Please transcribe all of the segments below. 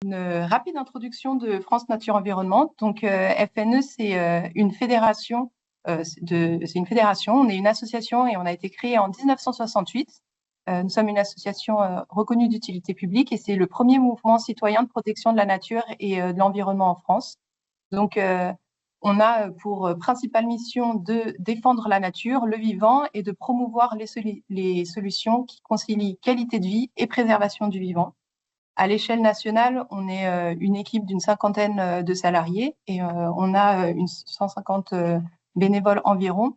une rapide introduction de France Nature Environnement. Donc, FNE, c'est une fédération. C'est une fédération. On est une association et on a été créé en 1968. Nous sommes une association reconnue d'utilité publique et c'est le premier mouvement citoyen de protection de la nature et de l'environnement en France. Donc, on a pour principale mission de défendre la nature, le vivant et de promouvoir les solutions qui concilient qualité de vie et préservation du vivant. À l'échelle nationale, on est une équipe d'une 50aine de salariés et on a 150 bénévoles environ.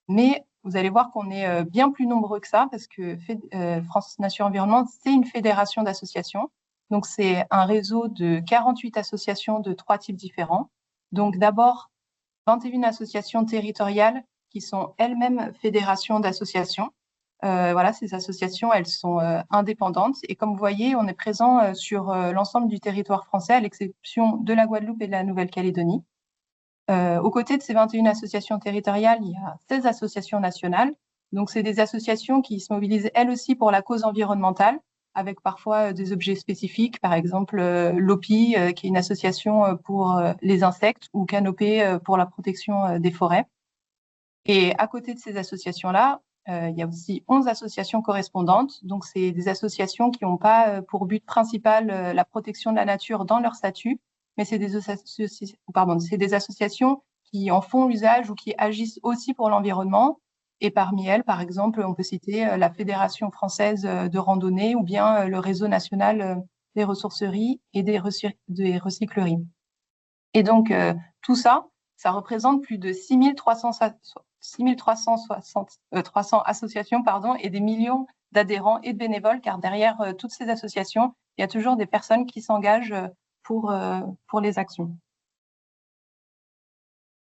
Mais vous allez voir qu'on est bien plus nombreux que ça parce que France Nature Environnement, c'est une fédération d'associations. Donc, c'est un réseau de 48 associations de 3 types différents. Donc, d'abord, 21 associations territoriales qui sont elles-mêmes fédérations d'associations. Voilà, ces associations, elles sont indépendantes. Et comme vous voyez, on est présent sur l'ensemble du territoire français, à l'exception de la Guadeloupe et de la Nouvelle-Calédonie. Aux côtés de ces 21 associations territoriales, il y a 16 associations nationales. Donc, c'est des associations qui se mobilisent elles aussi pour la cause environnementale, avec parfois des objets spécifiques, par exemple l'OPI, qui est une association pour les insectes, ou Canopée pour la protection des forêts. Et à côté de ces associations-là, il y a aussi 11 associations correspondantes. Donc, c'est des associations qui n'ont pas pour but principal la protection de la nature dans leur statut, mais c'est des associations qui en font usage ou qui agissent aussi pour l'environnement. Et parmi elles, par exemple, on peut citer la Fédération française de randonnée ou bien le réseau national des ressourceries et des recycleries. Et donc, tout ça, ça représente plus de 300 associations et des millions d'adhérents et de bénévoles, car derrière toutes ces associations, il y a toujours des personnes qui s'engagent pour les actions.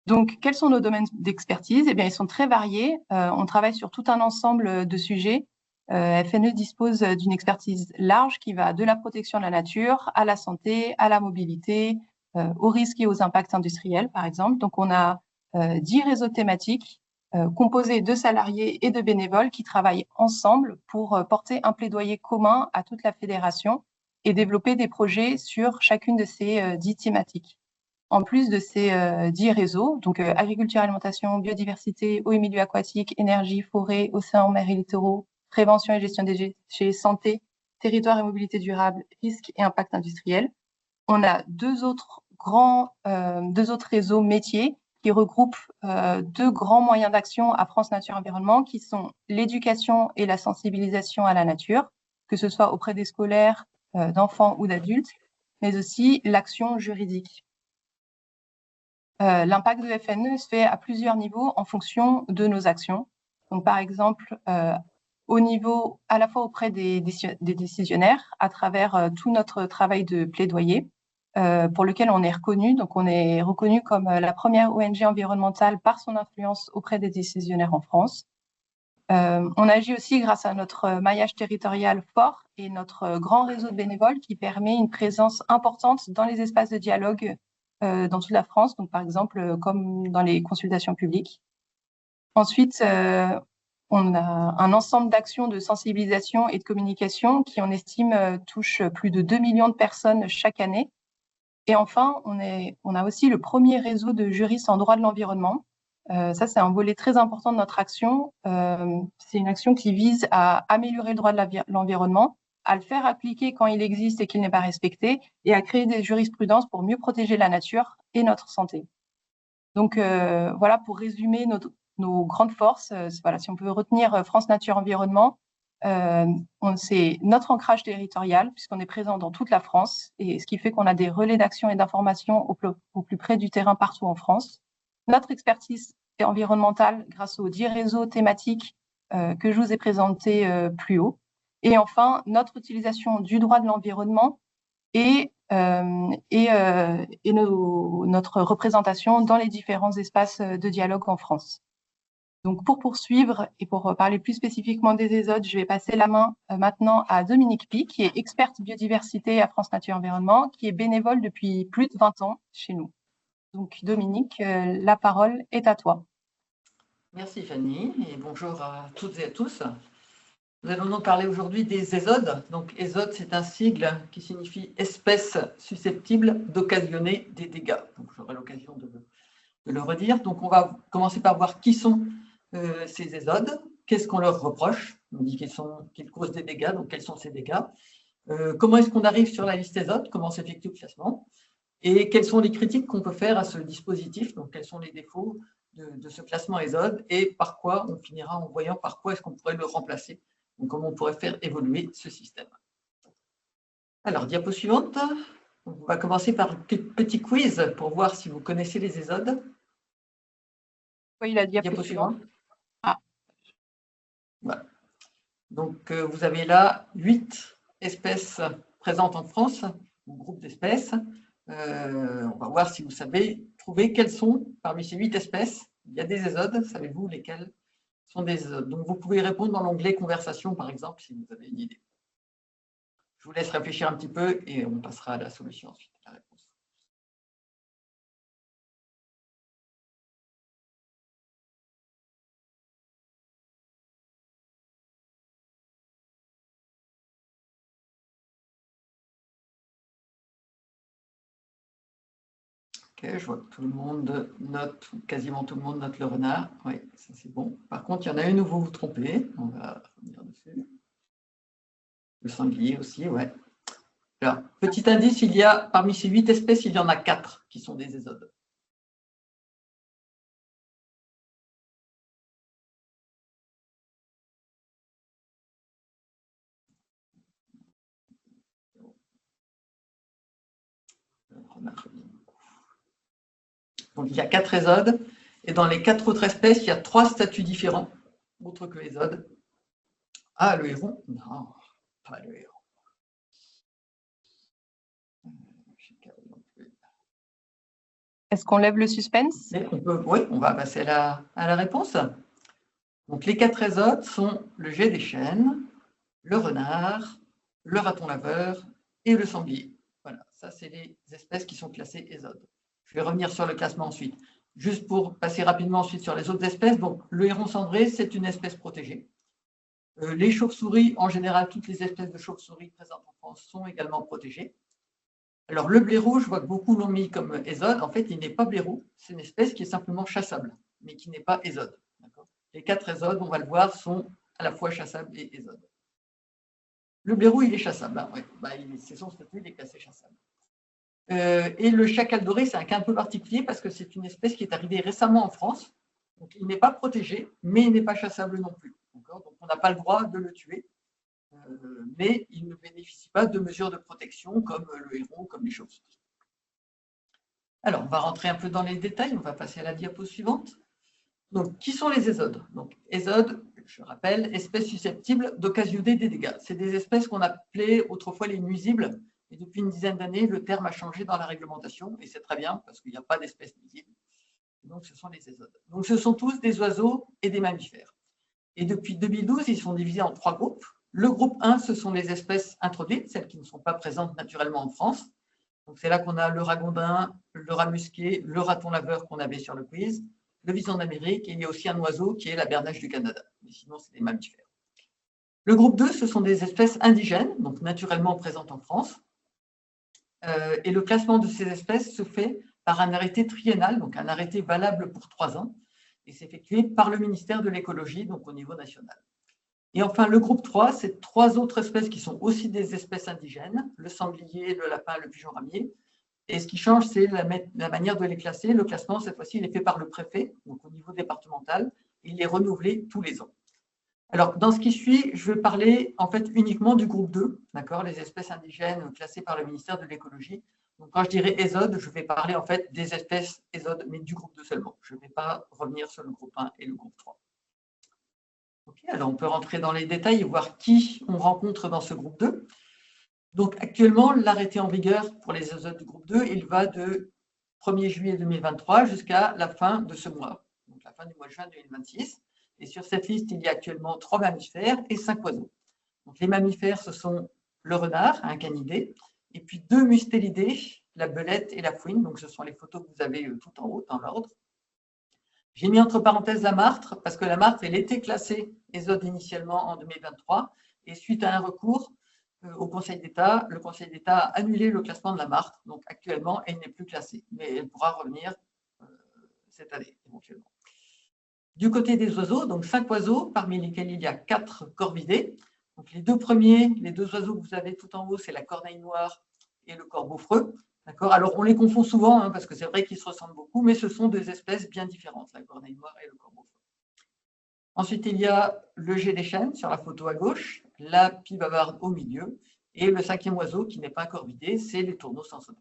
Donc, quels sont nos domaines d'expertise? Eh bien, ils sont très variés. On travaille sur tout un ensemble de sujets. FNE dispose d'une expertise large qui va de la protection de la nature à la santé, à la mobilité, aux risques et aux impacts industriels, par exemple. Donc, on a 10 réseaux thématiques composés de salariés et de bénévoles qui travaillent ensemble pour porter un plaidoyer commun à toute la fédération et développer des projets sur chacune de ces 10 thématiques. En plus de ces 10 réseaux, donc agriculture, alimentation, biodiversité, eau et milieux aquatiques, énergie, forêt, océans, mers et littoraux, prévention et gestion des déchets, santé, territoire et mobilité durable, risques et impacts industriels. On a deux autres réseaux métiers qui regroupent 2 grands moyens d'action à France Nature Environnement, qui sont l'éducation et la sensibilisation à la nature, que ce soit auprès des scolaires, d'enfants ou d'adultes, mais aussi l'action juridique. L'impact de FNE se fait à plusieurs niveaux en fonction de nos actions. Donc, par exemple, au niveau à la fois auprès des décisionnaires, à travers tout notre travail de plaidoyer, pour lequel on est reconnu. Donc, on est reconnu comme la première ONG environnementale par son influence auprès des décisionnaires en France. On agit aussi grâce à notre maillage territorial fort et notre grand réseau de bénévoles qui permet une présence importante dans les espaces de dialogue dans toute la France, donc par exemple comme dans les consultations publiques. Ensuite, on a un ensemble d'actions de sensibilisation et de communication qui, on estime, touche plus de 2 millions de personnes chaque année. Et enfin, on a aussi le premier réseau de juristes en droit de l'environnement. Ça, c'est un volet très important de notre action. C'est une action qui vise à améliorer le droit de l'environnement, à le faire appliquer quand il existe et qu'il n'est pas respecté, et à créer des jurisprudences pour mieux protéger la nature et notre santé. Donc, voilà, pour résumer nos grandes forces, voilà, si on peut retenir France Nature Environnement, c'est notre ancrage territorial, puisqu'on est présent dans toute la France, et ce qui fait qu'on a des relais d'action et d'information au plus près du terrain partout en France. Notre expertise environnementale grâce aux 10 réseaux thématiques que je vous ai présentés plus haut. Et enfin, notre utilisation du droit de l'environnement et notre représentation dans les différents espaces de dialogue en France. Donc, pour poursuivre et pour parler plus spécifiquement des ésodes, je vais passer la main maintenant à Dominique Pi, qui est experte biodiversité à France Nature Environnement, qui est bénévole depuis plus de 20 ans chez nous. Donc, Dominique, la parole est à toi. Merci Fanny et bonjour à toutes et à tous. Nous allons donc parler aujourd'hui des ésodes. Donc, ésode, c'est un sigle qui signifie espèce susceptible d'occasionner des dégâts. Donc, j'aurai l'occasion de le redire. Donc, on va commencer par voir qui sont ces ésodes, qu'est-ce qu'on leur reproche. On dit qu'ils causent des dégâts, donc quels sont ces dégâts. Comment est-ce qu'on arrive sur la liste ésode, comment s'effectue le classement, et quelles sont les critiques qu'on peut faire à ce dispositif, donc quels sont les défauts de ce classement ésode, et par quoi on finira en voyant par quoi est-ce qu'on pourrait le remplacer. Donc, comment on pourrait faire évoluer ce système. Alors, diapo suivante. On va commencer par un petit quiz pour voir si vous connaissez les ésodes. Oui, la diapo suivante. Ah. Voilà. Donc, vous avez là 8 espèces présentes en France, un groupe d'espèces. On va voir si vous savez trouver quelles sont, parmi ces 8 espèces, il y a des ésodes. Savez-vous lesquelles sont des ésodes? Donc, vous pouvez répondre dans l'onglet conversation, par exemple, si vous avez une idée. Je vous laisse réfléchir un petit peu et on passera à la solution ensuite, à la réponse. Ok, je vois que tout le monde note, quasiment tout le monde note le renard. Oui, ça c'est bon. Par contre, il y en a une où vous vous trompez. On va revenir dessus. Le sanglier aussi, ouais. Alors, petit indice, il y a, parmi ces 8 espèces, il y en a 4 qui sont des ésodes. Donc, il y a 4 ésodes. Et dans les 4 autres espèces, il y a 3 statuts différents, autres que ésodes. Ah, le héron? Non, pas le héron. Est-ce qu'on lève le suspense? Oui, on va passer à la réponse. Donc, les 4 ésodes sont le jet des chênes, le renard, le raton laveur et le sanglier. Voilà, ça, c'est les espèces qui sont classées ésodes. Je vais revenir sur le classement ensuite. Juste pour passer rapidement ensuite sur les autres espèces. Donc, le héron cendré, c'est une espèce protégée. Les chauves-souris, en général, toutes les espèces de chauves-souris présentes en France sont également protégées. Alors, le blaireau, je vois que beaucoup l'ont mis comme ésode. En fait, il n'est pas blaireau. C'est une espèce qui est simplement chassable, mais qui n'est pas ésode. Les 4 ésodes, on va le voir, sont à la fois chassables et ésodes. Le blaireau, il est chassable. Hein, ouais. C'est son statut, il est classé chassable. Et le chacal doré, c'est un cas un peu particulier parce que c'est une espèce qui est arrivée récemment en France. Donc, il n'est pas protégé, mais il n'est pas chassable non plus. Donc, on n'a pas le droit de le tuer. Mais il ne bénéficie pas de mesures de protection comme le héron, comme les chauves-souris. Alors, on va rentrer un peu dans les détails. On va passer à la diapo suivante. Donc, qui sont les ésodes? Donc, ésodes, je rappelle, espèces susceptibles d'occasionner des dégâts. C'est des espèces qu'on appelait autrefois les nuisibles. Et depuis une dizaine d'années, le terme a changé dans la réglementation. Et c'est très bien parce qu'il n'y a pas d'espèces nuisibles. Donc, ce sont les ésodes. Donc, ce sont tous des oiseaux et des mammifères. Et depuis 2012, ils sont divisés en 3 groupes. Le groupe 1, ce sont les espèces introduites, celles qui ne sont pas présentes naturellement en France. Donc, c'est là qu'on a le ragondin, le rat musqué, le raton laveur qu'on avait sur le quiz, le vison d'Amérique, et il y a aussi un oiseau qui est la bernache du Canada. Mais sinon, c'est des mammifères. Le groupe 2, ce sont des espèces indigènes, donc naturellement présentes en France. Et le classement de ces espèces se fait par un arrêté triennal, donc un arrêté valable pour 3 ans, et c'est effectué par le ministère de l'écologie, donc au niveau national. Et enfin, le groupe 3, c'est 3 autres espèces qui sont aussi des espèces indigènes, le sanglier, le lapin, le pigeon ramier. Et ce qui change, c'est la manière de les classer. Le classement, cette fois-ci, il est fait par le préfet, donc au niveau départemental. Il est renouvelé tous les ans. Alors, dans ce qui suit, je vais parler en fait uniquement du groupe 2, d'accord, les espèces indigènes classées par le ministère de l'écologie. Donc, quand je dirais ésode, je vais parler en fait des espèces ésode, mais du groupe 2 seulement. Je ne vais pas revenir sur le groupe 1 et le groupe 3. Okay, alors, on peut rentrer dans les détails et voir qui on rencontre dans ce groupe 2. Donc, actuellement, l'arrêté en vigueur pour les ésodes du groupe 2, il va de 1er juillet 2023 jusqu'à la fin de ce mois, donc la fin du mois de juin 2026. Et sur cette liste, il y a actuellement 3 mammifères et 5 oiseaux. Donc, les mammifères, ce sont le renard, un canidé, et puis 2 mustélidés, la belette et la fouine. Donc, ce sont les photos que vous avez tout en haut, dans l'ordre. J'ai mis entre parenthèses la martre, parce que la martre, elle était classée ésode initialement en 2023, et suite à un recours au Conseil d'État, le Conseil d'État a annulé le classement de la martre. Donc actuellement, elle n'est plus classée, mais elle pourra revenir cette année, éventuellement. Du côté des oiseaux, donc 5 oiseaux, parmi lesquels il y a 4 corvidés. Donc les deux premiers, les deux oiseaux que vous avez tout en haut, c'est la corneille noire et le corbeau-freux. Alors, on les confond souvent, parce que c'est vrai qu'ils se ressemblent beaucoup, mais ce sont deux espèces bien différentes, la corneille noire et le corbeau-freux. Ensuite, il y a le jet des chênes sur la photo à gauche, la pie bavarde au milieu, et le 5e oiseau qui n'est pas corvidé, c'est les tourneaux sansonnets.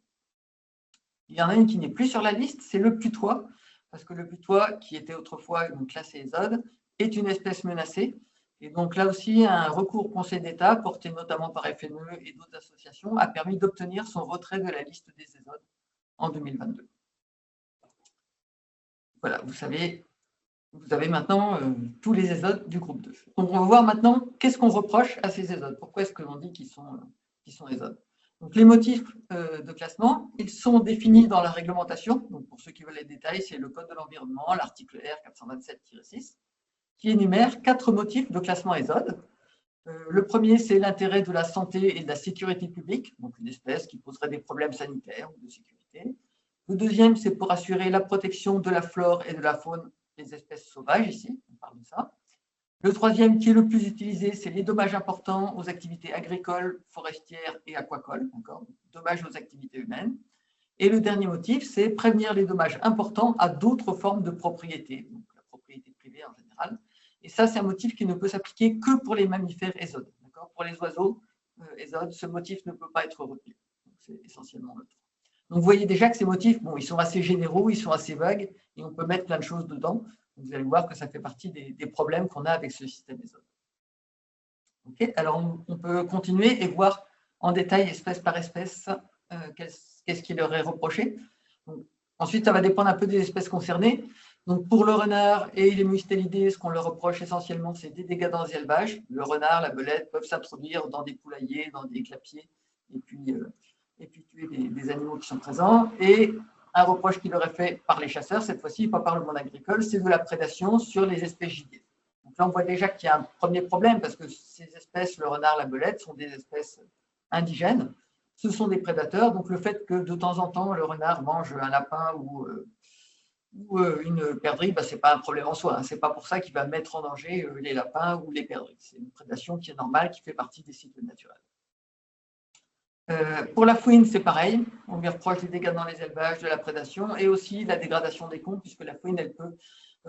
Il y en a une qui n'est plus sur la liste, c'est le putois, parce que le putois, qui était autrefois une classe ésode, est une espèce menacée. Et donc là aussi, un recours au Conseil d'État, porté notamment par FNE et d'autres associations, a permis d'obtenir son retrait de la liste des ésodes en 2022. Voilà, vous savez, vous avez maintenant tous les ésodes du groupe 2. Donc on va voir maintenant qu'est-ce qu'on reproche à ces ésodes. Pourquoi est-ce que l'on dit qu'ils sont ésodes? Donc les motifs de classement, ils sont définis dans la réglementation. Donc pour ceux qui veulent les détails, c'est le Code de l'environnement, l'article R 427-6, qui énumère 4 motifs de classement ésode. Le premier, c'est l'intérêt de la santé et de la sécurité publique, donc une espèce qui poserait des problèmes sanitaires ou de sécurité. Le deuxième, c'est pour assurer la protection de la flore et de la faune des espèces sauvages, ici, on parle de ça. Le troisième, qui est le plus utilisé, c'est les dommages importants aux activités agricoles, forestières et aquacoles, dommages aux activités humaines. Et le dernier motif, c'est prévenir les dommages importants à d'autres formes de propriété, donc la propriété privée en général. Et ça, c'est un motif qui ne peut s'appliquer que pour les mammifères ésodes. Pour les oiseaux ésodes, ce motif ne peut pas être retenu. C'est essentiellement neutre. Donc, vous voyez déjà que ces motifs, bon, ils sont assez généraux, ils sont assez vagues, et on peut mettre plein de choses dedans. Vous allez voir que ça fait partie des problèmes qu'on a avec ce système ésode. Okay, alors, on peut continuer et voir en détail, espèce par espèce, qu'est-ce qui leur est reproché. Donc, ensuite, ça va dépendre un peu des espèces concernées. Donc, pour le renard et les mustélidés, ce qu'on leur reproche essentiellement, c'est des dégâts dans les élevages. Le renard, la belette peuvent s'introduire dans des poulaillers, dans des clapiers, et puis tuer des animaux qui sont présents. Et un reproche qui leur est fait par les chasseurs, cette fois-ci, pas par le monde agricole, c'est de la prédation sur les espèces gibier. Donc là, on voit déjà qu'il y a un premier problème, parce que ces espèces, le renard, la belette, sont des espèces indigènes. Ce sont des prédateurs, donc le fait que de temps en temps, le renard mange un lapin ou une perdrix, ce n'est pas un problème en soi. Ce n'est pas pour ça qu'il va mettre en danger les lapins ou les perdrix. C'est une prédation qui est normale, qui fait partie des cycles naturels. Pour la fouine, c'est pareil. On lui reproche des dégâts dans les élevages, de la prédation et aussi la dégradation des combes, puisque la fouine, elle peut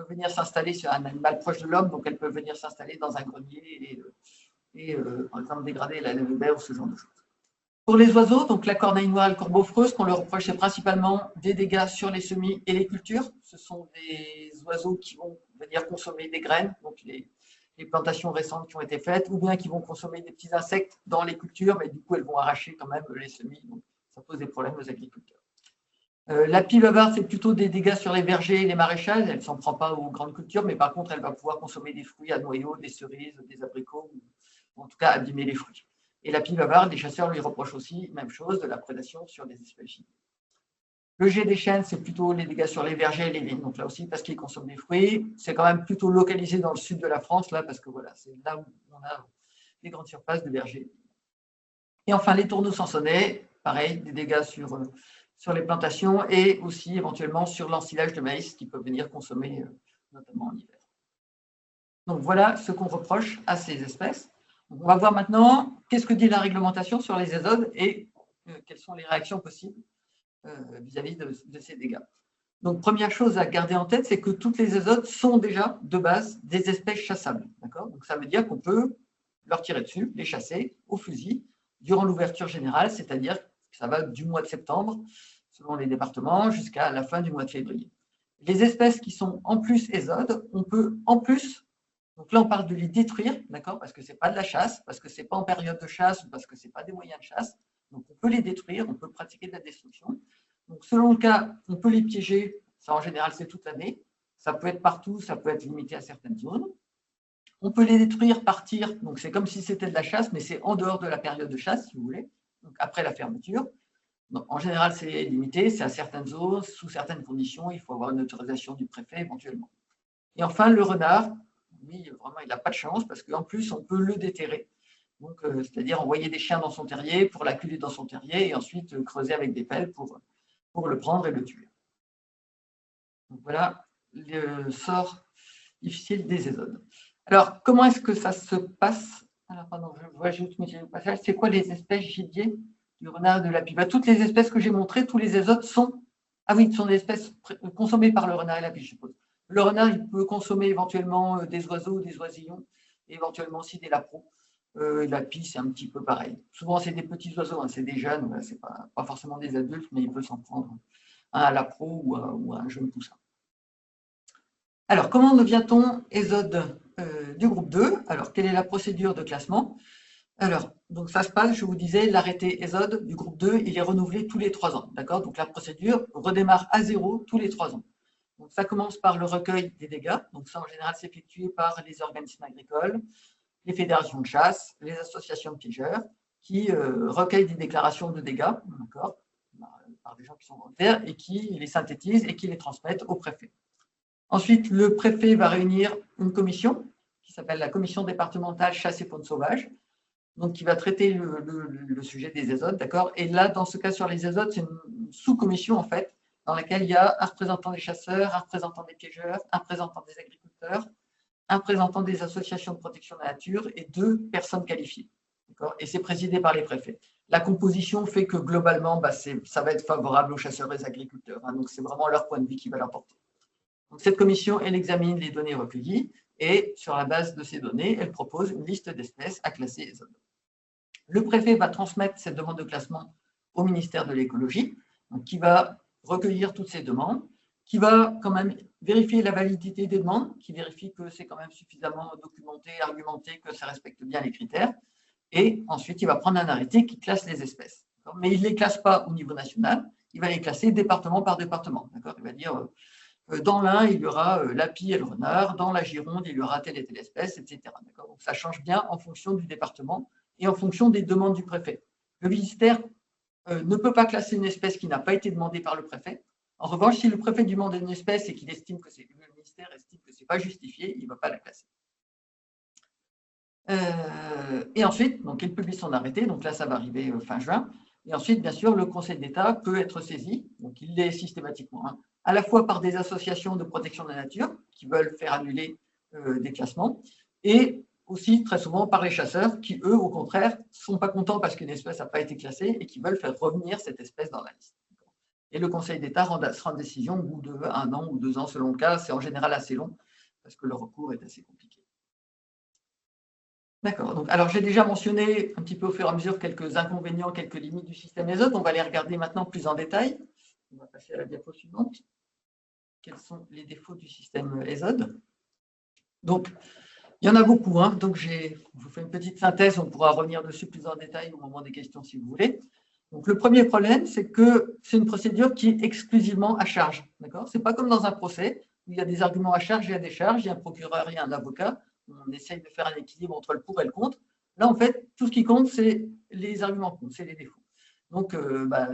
venir s'installer sur un animal proche de l'homme, donc elle peut venir s'installer dans un grenier et par exemple, dégrader la laine de verre ou ce genre de choses. Pour les oiseaux, donc la corneille noire et le corbeau-freux, ce qu'on leur reproche, c'est principalement des dégâts sur les semis et les cultures. Ce sont des oiseaux qui vont venir consommer des graines, donc les plantations récentes qui ont été faites, ou bien qui vont consommer des petits insectes dans les cultures, mais du coup, elles vont arracher quand même les semis. Donc, ça pose des problèmes aux agriculteurs. La pie bavarde, c'est plutôt des dégâts sur les vergers et les maraîchages. Elle ne s'en prend pas aux grandes cultures, mais par contre, elle va pouvoir consommer des fruits à noyaux, des cerises, des abricots, ou en tout cas abîmer les fruits. Et la pie bavarde, les chasseurs lui reprochent aussi, même chose, de la prédation sur des espèces gibier. Le jet des chênes, c'est plutôt les dégâts sur les vergers et les vignes. Donc là aussi, parce qu'ils consomment des fruits, c'est quand même plutôt localisé dans le sud de la France, là, parce que voilà, c'est là où on a les grandes surfaces de vergers. Et enfin, les tourneaux sansonnets, pareil, des dégâts sur les plantations et aussi éventuellement sur l'ensilage de maïs qui peut venir consommer, notamment en hiver. Donc voilà ce qu'on reproche à ces espèces. On va voir maintenant qu'est-ce que dit la réglementation sur les ésodes et quelles sont les réactions possibles vis-à-vis de ces dégâts. Donc, première chose à garder en tête, c'est que toutes les ésodes sont déjà, de base, des espèces chassables. Donc, ça veut dire qu'on peut leur tirer dessus, les chasser au fusil, durant l'ouverture générale, c'est-à-dire que ça va du mois de septembre, selon les départements, jusqu'à la fin du mois de février. Les espèces qui sont en plus ésodes, on peut en plus, donc là on parle de les détruire, d'accord, parce que ce n'est pas de la chasse, parce que ce n'est pas en période de chasse, ou parce que ce n'est pas des moyens de chasse. Donc on peut les détruire, on peut pratiquer de la destruction. Donc selon le cas, on peut les piéger, ça en général c'est toute l'année. Ça peut être partout, ça peut être limité à certaines zones. On peut les détruire, partir, donc c'est comme si c'était de la chasse, mais c'est en dehors de la période de chasse, si vous voulez, donc après la fermeture. Donc, en général, c'est limité, c'est à certaines zones, sous certaines conditions, il faut avoir une autorisation du préfet éventuellement. Et enfin, le renard, lui, vraiment, il n'a pas de chance parce qu'en plus, on peut le déterrer. Donc, c'est-à-dire envoyer des chiens dans son terrier pour l'acculer dans son terrier et ensuite creuser avec des pelles pour le prendre et le tuer. Donc, voilà le sort difficile des ésodes. Alors, comment est-ce que ça se passe? Alors, pardon, je vois juste au passage. C'est quoi les espèces gibier du renard et de la pipe? Toutes les espèces que j'ai montrées, tous les ésodes sont, sont des espèces consommées par le renard et la pipe, je suppose. Le renard, il peut consommer éventuellement des oiseaux, des oisillons, et éventuellement aussi des lapreaux. La pie, c'est un petit peu pareil. Souvent, c'est des petits oiseaux, c'est des jeunes, c'est pas forcément des adultes, mais il peut s'en prendre un lapreau ou un jeune poussin. Alors, comment devient-on ésode du groupe 2? Alors, quelle est la procédure de classement? Alors, donc ça se passe, je vous disais, l'arrêté ésode du groupe 2, il est renouvelé tous les 3 ans. D'accord? Donc, la procédure redémarre à 0 tous les 3 ans. Donc, ça commence par le recueil des dégâts. Donc, ça, en général, c'est effectué par les organismes agricoles, les fédérations de chasse, les associations de piégeurs, qui recueillent des déclarations de dégâts, d'accord, par des gens qui sont volontaires, et qui les synthétisent et qui les transmettent au préfet. Ensuite, le préfet va réunir une commission qui s'appelle la commission départementale chasse et faune sauvage, donc qui va traiter le sujet des ésodes, d'accord. Et là, dans ce cas sur les ésodes, c'est une sous-commission en fait, dans laquelle il y a un représentant des chasseurs, un représentant des piégeurs, un représentant des agriculteurs, un représentant des associations de protection de la nature et 2 personnes qualifiées. Et c'est présidé par les préfets. La composition fait que globalement, ça va être favorable aux chasseurs et aux agriculteurs. Donc, c'est vraiment leur point de vue qui va l'emporter. Donc, cette commission, elle examine les données recueillies et sur la base de ces données, elle propose une liste d'espèces à classer ésode. Le préfet va transmettre cette demande de classement au ministère de l'écologie, qui va recueillir toutes ces demandes, qui va quand même vérifier la validité des demandes, qui vérifie que c'est quand même suffisamment documenté, argumenté, que ça respecte bien les critères. Et ensuite, il va prendre un arrêté qui classe les espèces. Mais il ne les classe pas au niveau national, il va les classer département par département. Il va dire, dans l'Ain, il y aura la pie et le renard, dans la Gironde, il y aura telle et telle espèce, etc. Donc, ça change bien en fonction du département et en fonction des demandes du préfet. Le ministère ne peut pas classer une espèce qui n'a pas été demandée par le préfet. En revanche, si le préfet demande une espèce et qu'il estime que le ministère estime que ce n'est pas justifié, il ne va pas la classer. Et ensuite, donc, il publie son arrêté, donc là, ça va arriver fin juin. Et ensuite, bien sûr, le Conseil d'État peut être saisi, donc il l'est systématiquement, à la fois par des associations de protection de la nature qui veulent faire annuler des classements, et aussi très souvent par les chasseurs qui, eux, au contraire, ne sont pas contents parce qu'une espèce n'a pas été classée et qui veulent faire revenir cette espèce dans la liste. Et le Conseil d'État sera en décision au bout d'1 an ou 2 ans selon le cas. C'est en général assez long parce que le recours est assez compliqué. D'accord. Donc, alors, j'ai déjà mentionné un petit peu au fur et à mesure quelques inconvénients, quelques limites du système ésode. On va les regarder maintenant plus en détail. On va passer à la diapo suivante. Quels sont les défauts du système ésode? Donc, il y en a beaucoup. Donc, je vous fais une petite synthèse. On pourra revenir dessus plus en détail au moment des questions si vous voulez. Donc, le premier problème, c'est que c'est une procédure qui est exclusivement à charge. Ce n'est pas comme dans un procès où il y a des arguments à charge et à décharge, il y a un procureur et un avocat. On essaye de faire un équilibre entre le pour et le contre. Là, en fait, tout ce qui compte, c'est les arguments contre, c'est les défauts. Donc,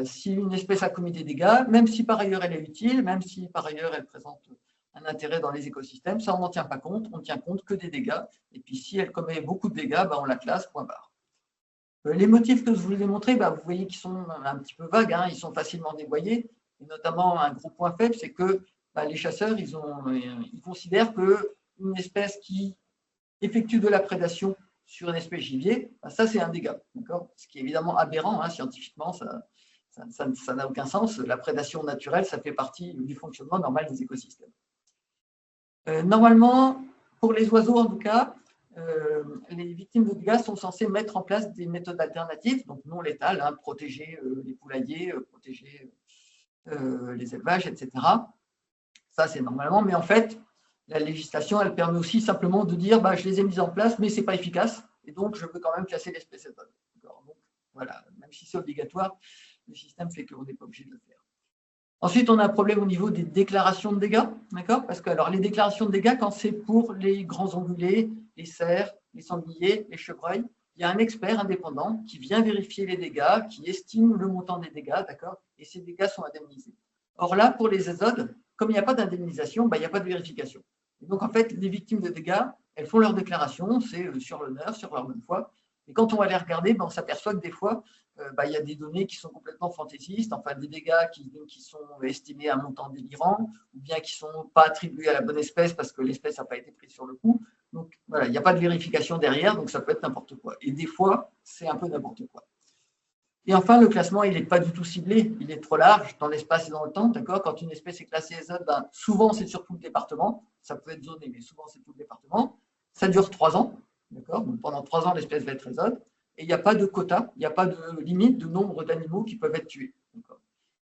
si une espèce a commis des dégâts, même si par ailleurs elle est utile, même si par ailleurs elle présente un intérêt dans les écosystèmes, ça, on n'en tient pas compte, on ne tient compte que des dégâts. Et puis, si elle commet beaucoup de dégâts, on la classe, point barre. Les motifs que je vous ai montrés, vous voyez qu'ils sont un petit peu vagues, ils sont facilement dévoyés. Et notamment, un gros point faible, c'est que les chasseurs, ils considèrent qu'une espèce qui effectue de la prédation sur une espèce gibier, ça c'est un dégât. Ce qui est évidemment aberrant, scientifiquement, ça n'a aucun sens. La prédation naturelle, ça fait partie du fonctionnement normal des écosystèmes. Normalement, pour les oiseaux en tout cas, les victimes de dégâts sont censées mettre en place des méthodes alternatives, donc non létales, protéger les poulaillers, protéger les élevages, etc. Ça, c'est normalement, mais en fait, la législation, elle permet aussi simplement de dire je les ai mises en place, mais ce n'est pas efficace, et donc je peux quand même classer l'espèce ésode. Donc, voilà, même si c'est obligatoire, le système fait qu'on n'est pas obligé de le faire. Ensuite, on a un problème au niveau des déclarations de dégâts, parce que les déclarations de dégâts, quand c'est pour les grands ongulés, les cerfs, les sangliers, les chevreuils, il y a un expert indépendant qui vient vérifier les dégâts, qui estime le montant des dégâts, d'accord, et ces dégâts sont indemnisés. Or là, pour les épisodes, comme il n'y a pas d'indemnisation, il n'y a pas de vérification. Et donc, en fait, les victimes de dégâts, elles font leur déclaration, c'est sur l'honneur, sur leur bonne foi. Et quand on va les regarder, on s'aperçoit que des fois, il y a des données qui sont complètement fantaisistes, enfin des dégâts qui sont estimés à un montant délirant, ou bien qui ne sont pas attribués à la bonne espèce parce que l'espèce n'a pas été prise sur le coup. Donc voilà, il n'y a pas de vérification derrière, donc ça peut être n'importe quoi. Et des fois, c'est un peu n'importe quoi. Et enfin, le classement, il n'est pas du tout ciblé, il est trop large dans l'espace et dans le temps. D'accord ? Quand une espèce est classée ESOT, souvent c'est sur tout le département, ça peut être zoné, mais souvent c'est tout le département. Ça dure 3 ans. D'accord ? Donc pendant 3 ans, l'espèce va être ESOT. Et il n'y a pas de quota, il n'y a pas de limite de nombre d'animaux qui peuvent être tués.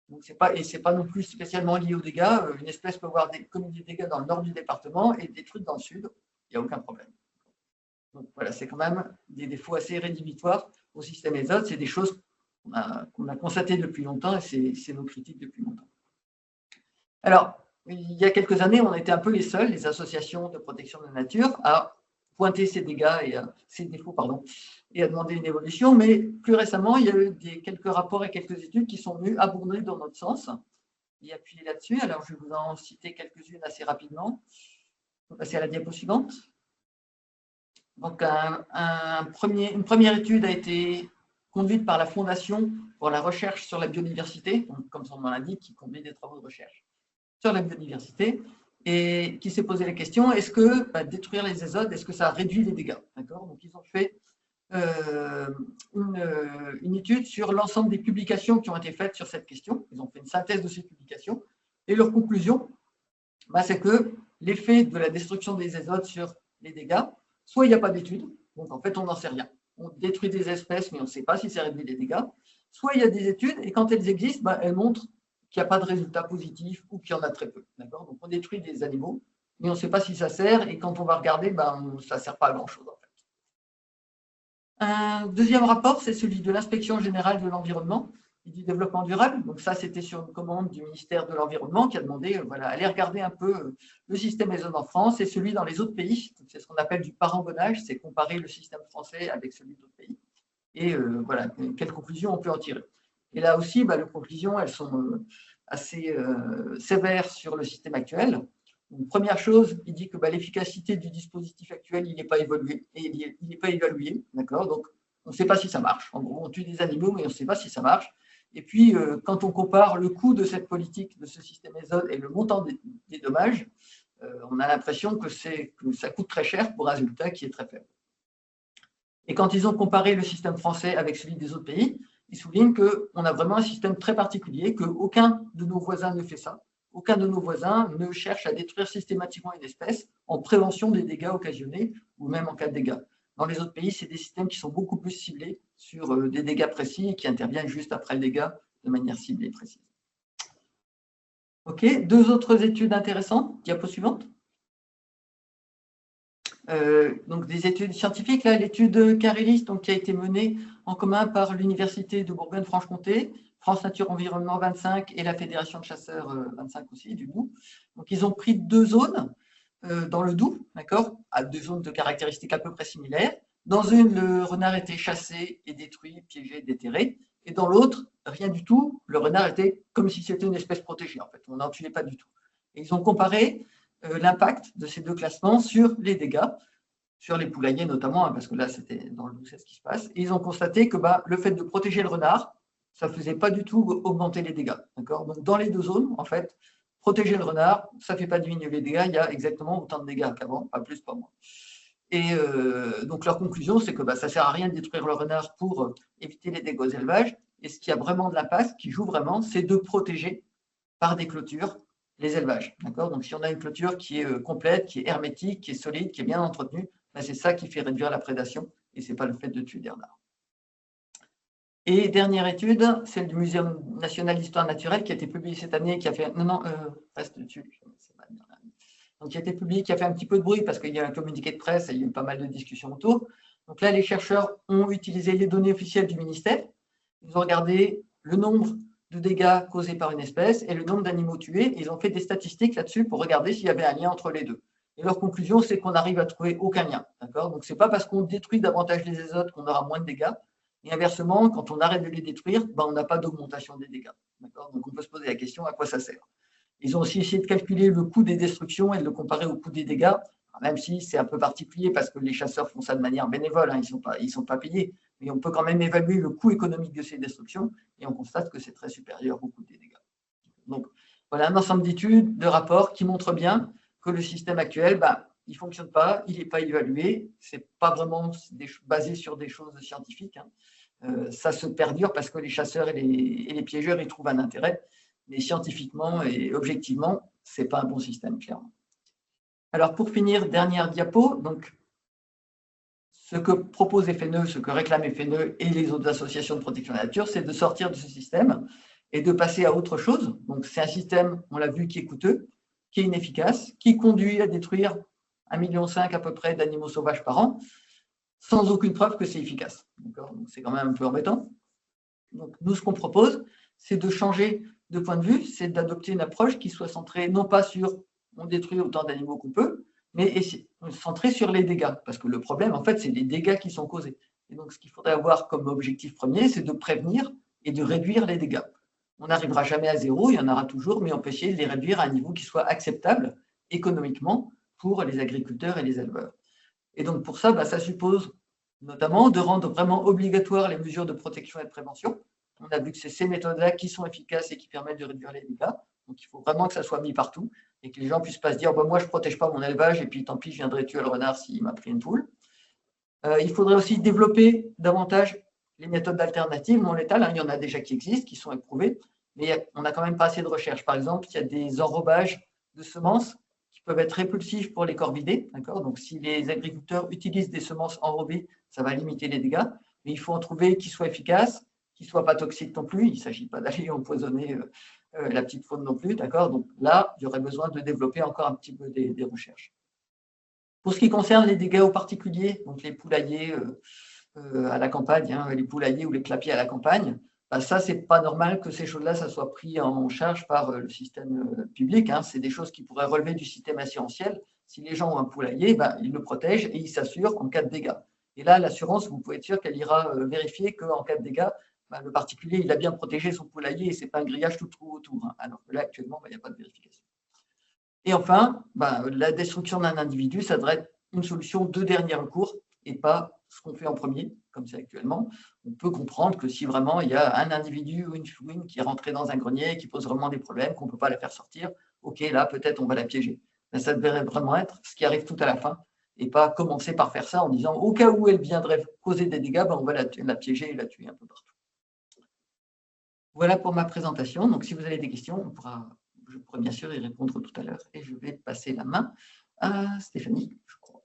Donc ce n'est pas non plus spécialement lié aux dégâts. Une espèce peut avoir commis des dégâts dans le nord du département et détruite dans le sud. Il n'y a aucun problème. Donc voilà, c'est quand même des défauts assez rédhibitoires au système ESOT. C'est des choses qu'on a constatées depuis longtemps et c'est nos critiques depuis longtemps. Alors, il y a quelques années, on était un peu les seuls, les associations de protection de la nature, à pointer ces dégâts et ces défauts, et à demander une évolution. Mais plus récemment, il y a eu quelques rapports et quelques études qui sont venues abonder dans notre sens et appuyer là-dessus. Alors, je vais vous en citer quelques-unes assez rapidement. On va passer à la diapo suivante. Donc, une première étude a été conduite par la Fondation pour la recherche sur la biodiversité, donc, comme son nom l'indique, qui conduit des travaux de recherche sur la biodiversité, et qui s'est posé la question, est-ce que détruire les épisodes, est-ce que ça réduit les dégâts? D'accord ? Donc, ils ont fait une étude sur l'ensemble des publications qui ont été faites sur cette question. Ils ont fait une synthèse de ces publications, et leur conclusion, c'est que l'effet de la destruction des épisodes sur les dégâts, soit il n'y a pas d'études, donc en fait on n'en sait rien. On détruit des espèces, mais on ne sait pas si ça réduit les dégâts. Soit il y a des études, et quand elles existent, elles montrent qu'il n'y a pas de résultat positif ou qu'il y en a très peu. Donc on détruit des animaux, mais on ne sait pas si ça sert, et quand on va regarder, ça ne sert pas à grand-chose en fait. Un deuxième rapport, c'est celui de l'Inspection générale de l'environnement et du développement durable. Donc ça, c'était sur une commande du ministère de l'Environnement qui a demandé, allez regarder un peu le système ESOT en France et celui dans les autres pays. C'est ce qu'on appelle du parangonnage, c'est comparer le système français avec celui d'autres pays. Et quelles conclusions on peut en tirer. Et là aussi, les conclusions, elles sont assez sévères sur le système actuel. Donc, première chose, il dit que l'efficacité du dispositif actuel, il n'est pas évalué. D'accord ? Donc, on ne sait pas si ça marche. En gros, on tue des animaux, mais on ne sait pas si ça marche. Et puis, quand on compare le coût de cette politique, de ce système ESOT et le montant des dommages, on a l'impression que ça coûte très cher pour un résultat qui est très faible. Et quand ils ont comparé le système français avec celui des autres pays, ils soulignent qu'on a vraiment un système très particulier, qu'aucun de nos voisins ne fait ça. Aucun de nos voisins ne cherche à détruire systématiquement une espèce en prévention des dégâts occasionnés ou même en cas de dégâts. Dans les autres pays, c'est des systèmes qui sont beaucoup plus ciblés sur des dégâts précis et qui interviennent juste après le dégât de manière ciblée et précise. OK, 2 autres études intéressantes. Diapo suivante. Donc des études scientifiques, là, l'étude Carélis, qui a été menée en commun par l'Université de Bourgogne-Franche-Comté, France Nature Environnement 25 et la Fédération de chasseurs 25 aussi, du Doubs. Donc ils ont pris 2 zones dans le Doubs, d'accord, à 2 zones de caractéristiques à peu près similaires. Dans une, le renard était chassé et détruit, piégé, déterré, et dans l'autre, rien du tout, le renard était comme si c'était une espèce protégée, en fait, on n'en tuait pas du tout. Et ils ont comparé l'impact de ces 2 classements sur les dégâts, sur les poulaillers notamment, parce que là, c'était dans le Doubs, c'est ce qui se passe. Et ils ont constaté que le fait de protéger le renard, ça ne faisait pas du tout augmenter les dégâts. Donc, dans les 2 zones, en fait, protéger le renard, ça ne fait pas diminuer les dégâts, il y a exactement autant de dégâts qu'avant, pas plus, pas moins. Et donc, leur conclusion, c'est que ça ne sert à rien de détruire le renard pour éviter les dégâts aux élevages. Et ce qui a vraiment de l'impact, qui joue vraiment, c'est de protéger par des clôtures les élevages. Donc, si on a une clôture qui est complète, qui est hermétique, qui est solide, qui est bien entretenue, c'est ça qui fait réduire la prédation et ce n'est pas le fait de tuer des renards. Et dernière étude, celle du Muséum national d'histoire naturelle qui a été publiée cette année, qui a fait… reste dessus. Donc, qui a été publiée, qui a fait un petit peu de bruit parce qu'il y a un communiqué de presse et il y a eu pas mal de discussions autour. Donc là, les chercheurs ont utilisé les données officielles du ministère. Ils ont regardé le nombre de dégâts causés par une espèce et le nombre d'animaux tués. Ils ont fait des statistiques là-dessus pour regarder s'il y avait un lien entre les deux. Et leur conclusion, c'est qu'on arrive à trouver aucun lien. Donc, ce n'est pas parce qu'on détruit davantage les azotes qu'on aura moins de dégâts. Et inversement, quand on arrête de les détruire, on n'a pas d'augmentation des dégâts. Donc, on peut se poser la question à quoi ça sert. Ils ont aussi essayé de calculer le coût des destructions et de le comparer au coût des dégâts, même si c'est un peu particulier parce que les chasseurs font ça de manière bénévole, hein, ils sont pas payés, mais on peut quand même évaluer le coût économique de ces destructions et on constate que c'est très supérieur au coût des dégâts. Donc, voilà un ensemble d'études, de rapports qui montrent bien que le système actuel, il ne fonctionne pas, il n'est pas évalué, ce n'est pas vraiment basé sur des choses scientifiques. Hein. Ça se perdure parce que les chasseurs et les piégeurs y trouvent un intérêt, mais scientifiquement et objectivement, ce n'est pas un bon système, clairement. Alors, pour finir, dernière diapo, donc, ce que propose FNE, ce que réclame FNE et les autres associations de protection de la nature, c'est de sortir de ce système et de passer à autre chose. Donc, c'est un système, on l'a vu, qui est coûteux, qui est inefficace, qui conduit à détruire 1,5 million à peu près d'animaux sauvages par an, sans aucune preuve que c'est efficace. Donc, c'est quand même un peu embêtant. Donc, nous, ce qu'on propose, c'est de changer de point de vue, c'est d'adopter une approche qui soit centrée non pas sur on détruit autant d'animaux qu'on peut, mais centrée sur les dégâts. Parce que le problème, en fait, c'est les dégâts qui sont causés. Et donc, ce qu'il faudrait avoir comme objectif premier, c'est de prévenir et de réduire les dégâts. On n'arrivera jamais à zéro, il y en aura toujours, mais on peut essayer de les réduire à un niveau qui soit acceptable économiquement pour les agriculteurs et les éleveurs. Et donc, pour ça, ça suppose notamment de rendre vraiment obligatoires les mesures de protection et de prévention. On a vu que c'est ces méthodes-là qui sont efficaces et qui permettent de réduire les dégâts. Donc, il faut vraiment que ça soit mis partout et que les gens ne puissent pas se dire moi, je ne protège pas mon élevage et puis tant pis, je viendrai tuer le renard s'il m'a pris une poule. Il faudrait aussi développer davantage les méthodes alternatives non létales. Il y en a déjà qui existent, qui sont éprouvées, mais on n'a quand même pas assez de recherche. Par exemple, il y a des enrobages de semences qui peuvent être répulsifs pour les corvidés. Donc, si les agriculteurs utilisent des semences enrobées, ça va limiter les dégâts. Mais il faut en trouver qui soient efficaces, qui ne soient pas toxiques non plus. Il ne s'agit pas d'aller empoisonner la petite faune non plus. Donc là, il y aurait besoin de développer encore un petit peu des recherches. Pour ce qui concerne les dégâts aux particuliers, donc les poulaillers à la campagne, les poulaillers ou les clapiers à la campagne, ça, ce n'est pas normal que ces choses-là, ça soit pris en charge par le système public. C'est des choses qui pourraient relever du système assurantiel. Si les gens ont un poulailler, ils le protègent et ils s'assurent en cas de dégâts. Et là, l'assurance, vous pouvez être sûr qu'elle ira vérifier qu'en cas de dégâts, le particulier, il a bien protégé son poulailler et ce n'est pas un grillage tout autour. Alors que là, actuellement, il n'y a pas de vérification. Et enfin, la destruction d'un individu, ça devrait être une solution de dernier recours et pas ce qu'on fait en premier, comme c'est actuellement. On peut comprendre que si vraiment il y a un individu ou une fouine qui est rentré dans un grenier et qui pose vraiment des problèmes, qu'on ne peut pas la faire sortir, ok, là, peut-être on va la piéger. Mais ça devrait vraiment être ce qui arrive tout à la fin et pas commencer par faire ça en disant au cas où elle viendrait causer des dégâts, on va la piéger et la tuer un peu partout. Voilà pour ma présentation. Donc, si vous avez des questions, je pourrais bien sûr y répondre tout à l'heure. Et je vais passer la main à Stéphanie, je crois.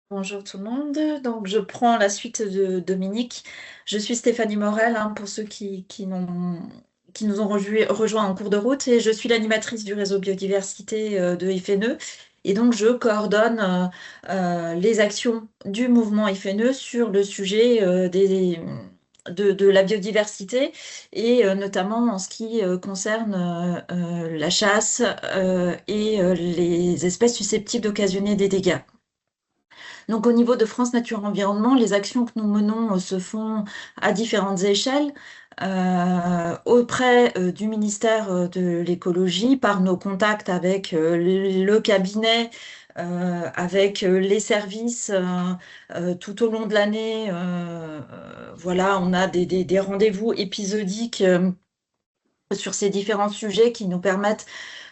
Bonjour tout le monde. Donc, je prends la suite de Dominique. Je suis Stéphanie Morel, pour ceux qui nous ont rejoints en cours de route. Et je suis l'animatrice du réseau biodiversité de FNE. Et donc, je coordonne les actions du mouvement FNE sur le sujet de la biodiversité et notamment en ce qui concerne la chasse et les espèces susceptibles d'occasionner des dégâts. Donc au niveau de France Nature Environnement, les actions que nous menons se font à différentes échelles. Auprès du ministère de l'écologie, par nos contacts avec le cabinet, avec les services tout au long de l'année. Voilà, on a des rendez-vous épisodiques sur ces différents sujets qui nous permettent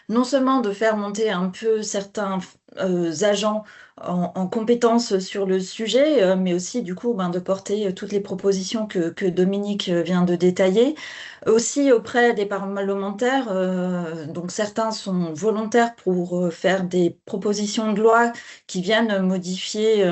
non seulement de faire monter un peu certains agents en compétences sur le sujet, mais aussi du coup de porter toutes les propositions que Dominique vient de détailler. Aussi auprès des parlementaires, donc certains sont volontaires pour faire des propositions de loi qui viennent modifier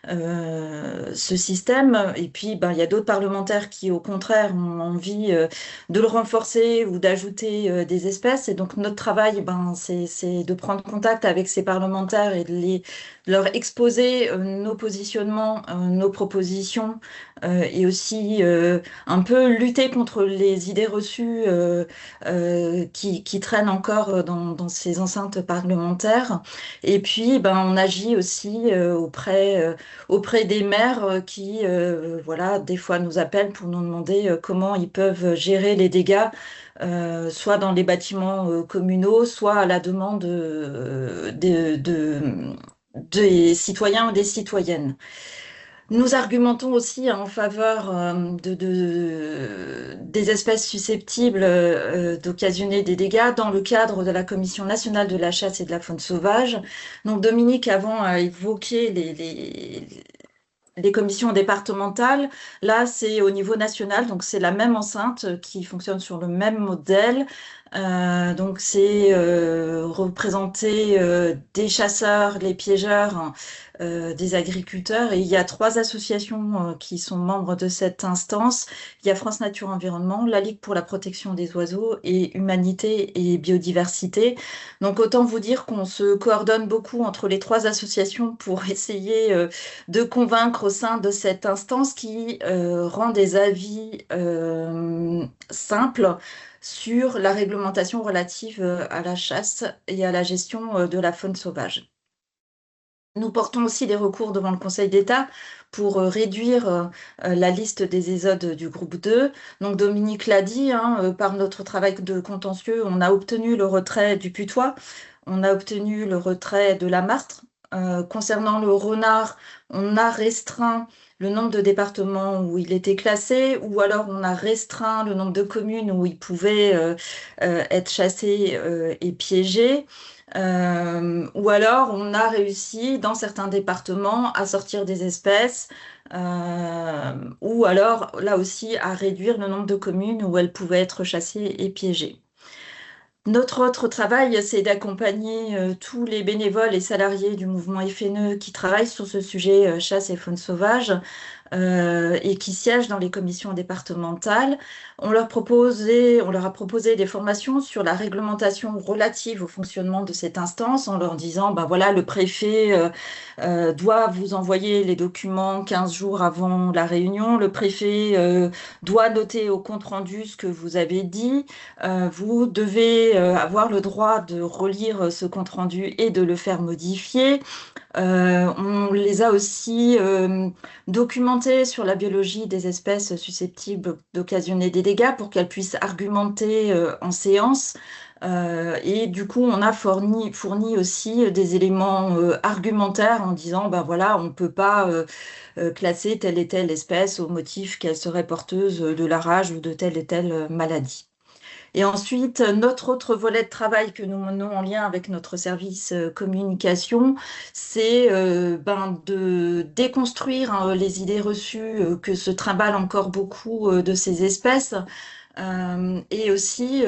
ce système. Et puis il y a d'autres parlementaires qui au contraire ont envie de le renforcer ou d'ajouter des espèces. Et donc notre travail, c'est de prendre contact avec ces parlementaires et de les leur exposer nos positionnements, nos propositions et aussi un peu lutter contre les idées reçues qui traînent encore dans ces enceintes parlementaires. Et puis, on agit aussi auprès des maires qui, voilà, des fois nous appellent pour nous demander comment ils peuvent gérer les dégâts, soit dans les bâtiments communaux, soit à la demande des citoyens ou des citoyennes. Nous argumentons aussi en faveur des espèces susceptibles d'occasionner des dégâts dans le cadre de la Commission nationale de la chasse et de la faune sauvage. Donc Dominique avant a évoqué les commissions départementales. Là, c'est au niveau national, donc c'est la même enceinte qui fonctionne sur le même modèle. Donc c'est représenter des chasseurs, les piégeurs, des agriculteurs. Et il y a 3 associations qui sont membres de cette instance. Il y a France Nature Environnement, la Ligue pour la protection des oiseaux et Humanité et Biodiversité. Donc autant vous dire qu'on se coordonne beaucoup entre les 3 associations pour essayer de convaincre au sein de cette instance qui rend des avis simples sur la réglementation relative à la chasse et à la gestion de la faune sauvage. Nous portons aussi des recours devant le Conseil d'État pour réduire la liste des ésodes du groupe 2. Donc Dominique l'a dit, par notre travail de contentieux, on a obtenu le retrait du putois, on a obtenu le retrait de la martre. Concernant le renard, on a restreint le nombre de départements où il était classé, ou alors on a restreint le nombre de communes où il pouvait être chassé et piégé. Ou alors on a réussi dans certains départements à sortir des espèces, ou alors là aussi à réduire le nombre de communes où elles pouvaient être chassées et piégées. Notre autre travail, c'est d'accompagner tous les bénévoles et salariés du mouvement FNE qui travaillent sur ce sujet chasse et faune sauvage et qui siègent dans les commissions départementales. On leur a proposé des formations sur la réglementation relative au fonctionnement de cette instance en leur disant, voilà, le préfet doit vous envoyer les documents 15 jours avant la réunion. Le préfet doit noter au compte-rendu ce que vous avez dit. Vous devez avoir le droit de relire ce compte-rendu et de le faire modifier. On les a aussi documentés sur la biologie des espèces susceptibles d'occasionner des dégâts pour qu'elles puissent argumenter en séance. Et du coup, on a fourni aussi des éléments argumentaires en disant, voilà, on ne peut pas classer telle et telle espèce au motif qu'elle serait porteuse de la rage ou de telle et telle maladie. Et ensuite, notre autre volet de travail que nous menons en lien avec notre service communication, c'est de déconstruire les idées reçues que se trimballent encore beaucoup de ces espèces. Et aussi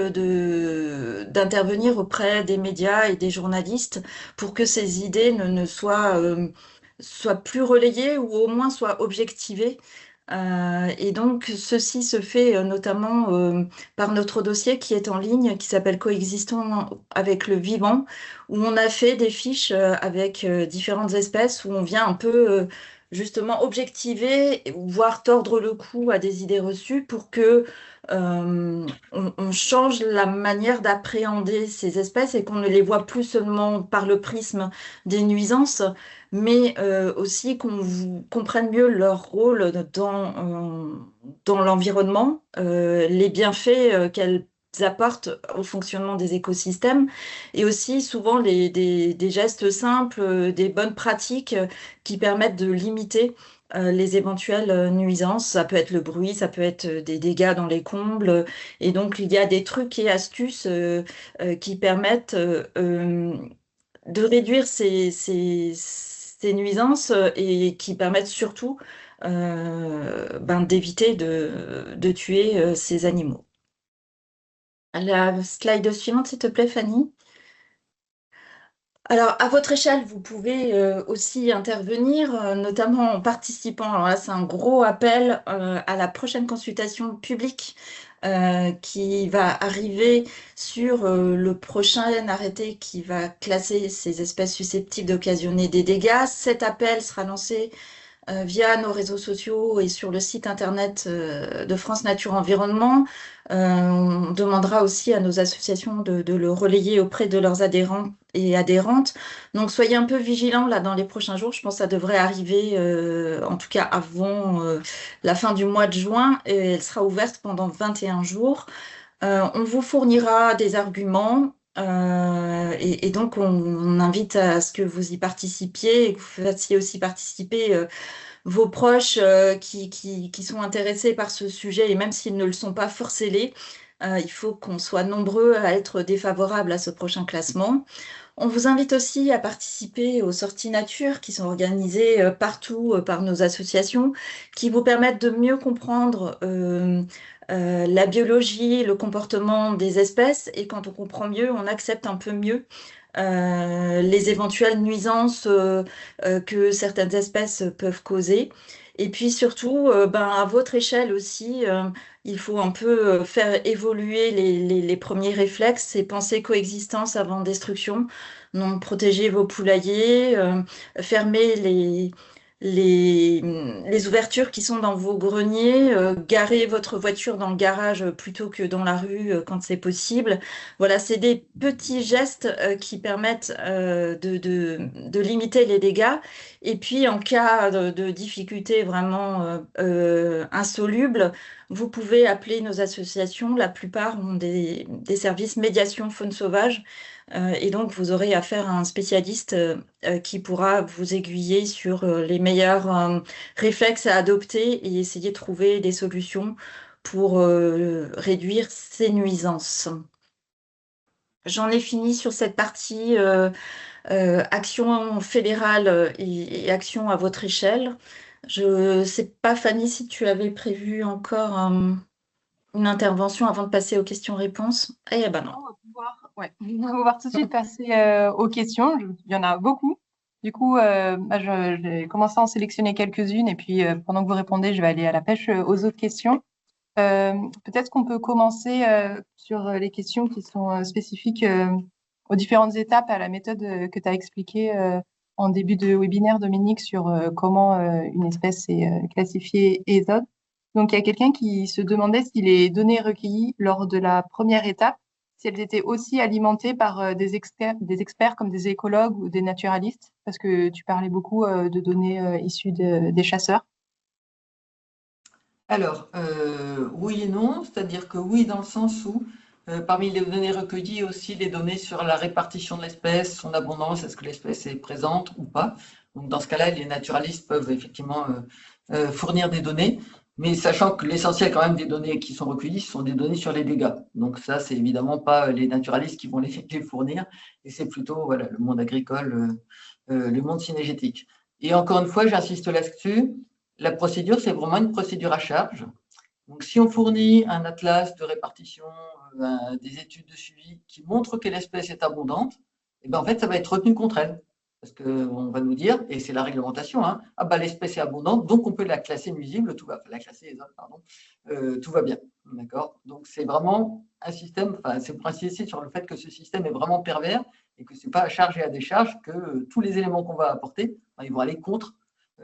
d'intervenir auprès des médias et des journalistes pour que ces idées ne soient plus relayées ou au moins soient objectivées. Et donc, ceci se fait notamment par notre dossier qui est en ligne, qui s'appelle Coexistons avec le vivant, où on a fait des fiches avec différentes espèces, où on vient un peu justement objectiver, voire tordre le cou à des idées reçues pour que on change la manière d'appréhender ces espèces et qu'on ne les voit plus seulement par le prisme des nuisances, mais aussi qu'on comprenne mieux leur rôle dans l'environnement, les bienfaits qu'elles apportent au fonctionnement des écosystèmes, et aussi souvent des gestes simples, des bonnes pratiques qui permettent de limiter les éventuelles nuisances. Ça peut être le bruit, ça peut être des dégâts dans les combles, et donc il y a des trucs et astuces qui permettent de réduire ces nuisances et qui permettent surtout d'éviter de tuer ces animaux. La slide suivante, s'il te plaît, Fanny. Alors, à votre échelle, vous pouvez aussi intervenir, notamment en participant. Alors là, c'est un gros appel à la prochaine consultation publique qui va arriver sur le prochain arrêté qui va classer ces espèces susceptibles d'occasionner des dégâts. Cet appel sera lancé via nos réseaux sociaux et sur le site internet de France Nature Environnement. On demandera aussi à nos associations de le relayer auprès de leurs adhérents et adhérentes. Donc soyez un peu vigilants là dans les prochains jours. Je pense que ça devrait arriver en tout cas avant la fin du mois de juin et elle sera ouverte pendant 21 jours. On vous fournira des arguments et donc on invite à ce que vous y participiez et que vous fassiez aussi participer vos proches qui sont intéressés par ce sujet et même s'ils ne le sont pas, forcez-les. Il faut qu'on soit nombreux à être défavorables à ce prochain classement. On vous invite aussi à participer aux sorties nature qui sont organisées partout par nos associations, qui vous permettent de mieux comprendre la biologie, le comportement des espèces. Et quand on comprend mieux, on accepte un peu mieux les éventuelles nuisances que certaines espèces peuvent causer. Et puis surtout, à votre échelle aussi, il faut un peu faire évoluer les premiers réflexes et penser coexistence avant destruction. Donc, protéger vos poulaillers, fermer les ouvertures qui sont dans vos greniers, garer votre voiture dans le garage plutôt que dans la rue quand c'est possible. Voilà, c'est des petits gestes qui permettent de limiter les dégâts. Et puis, en cas de difficulté vraiment insoluble, vous pouvez appeler nos associations. La plupart ont des services médiation faune sauvage. Et donc, vous aurez affaire à un spécialiste qui pourra vous aiguiller sur les meilleurs réflexes à adopter et essayer de trouver des solutions pour réduire ces nuisances. J'en ai fini sur cette partie action fédérale et action à votre échelle. Je ne sais pas, Fanny, si tu avais prévu encore une intervention avant de passer aux questions-réponses. Eh ben non. On va pouvoir tout de suite passer aux questions. Il y en a beaucoup. Du coup, j'ai commencé à en sélectionner quelques-unes et puis pendant que vous répondez, je vais aller à la pêche aux autres questions. Peut-être qu'on peut commencer sur les questions qui sont spécifiques aux différentes étapes à la méthode que tu as expliquée en début de webinaire, Dominique, sur comment une espèce est classifiée ESOD. Donc, il y a quelqu'un qui se demandait si les données recueillies lors de la première étape, si elles étaient aussi alimentées par des experts comme des écologues ou des naturalistes, parce que tu parlais beaucoup de données issues des chasseurs. Alors, oui et non, c'est-à-dire que oui, dans le sens où parmi les données recueillies, il y a aussi les données sur la répartition de l'espèce, son abondance, est-ce que l'espèce est présente ou pas. Donc, dans ce cas-là, les naturalistes peuvent effectivement fournir des données, mais sachant que l'essentiel quand même des données qui sont recueillies, ce sont des données sur les dégâts. Donc ça, c'est évidemment pas les naturalistes qui vont les fournir, et c'est plutôt voilà, le monde agricole, le monde cynégétique. Et encore une fois, j'insiste là-dessus, la procédure, c'est vraiment une procédure à charge. Donc, si on fournit un atlas de répartition, des études de suivi qui montrent que l'espèce est abondante, et ben en fait, ça va être retenu contre elle. Parce qu'on va nous dire, et c'est la réglementation, hein, ah bah, l'espèce est abondante, donc on peut la classer nuisible, la classer pardon, tout va bien. D'accord. Donc, c'est vraiment un système, c'est pour insister sur le fait que ce système est vraiment pervers et que ce n'est pas à charge et à décharge que tous les éléments qu'on va apporter, ils vont aller contre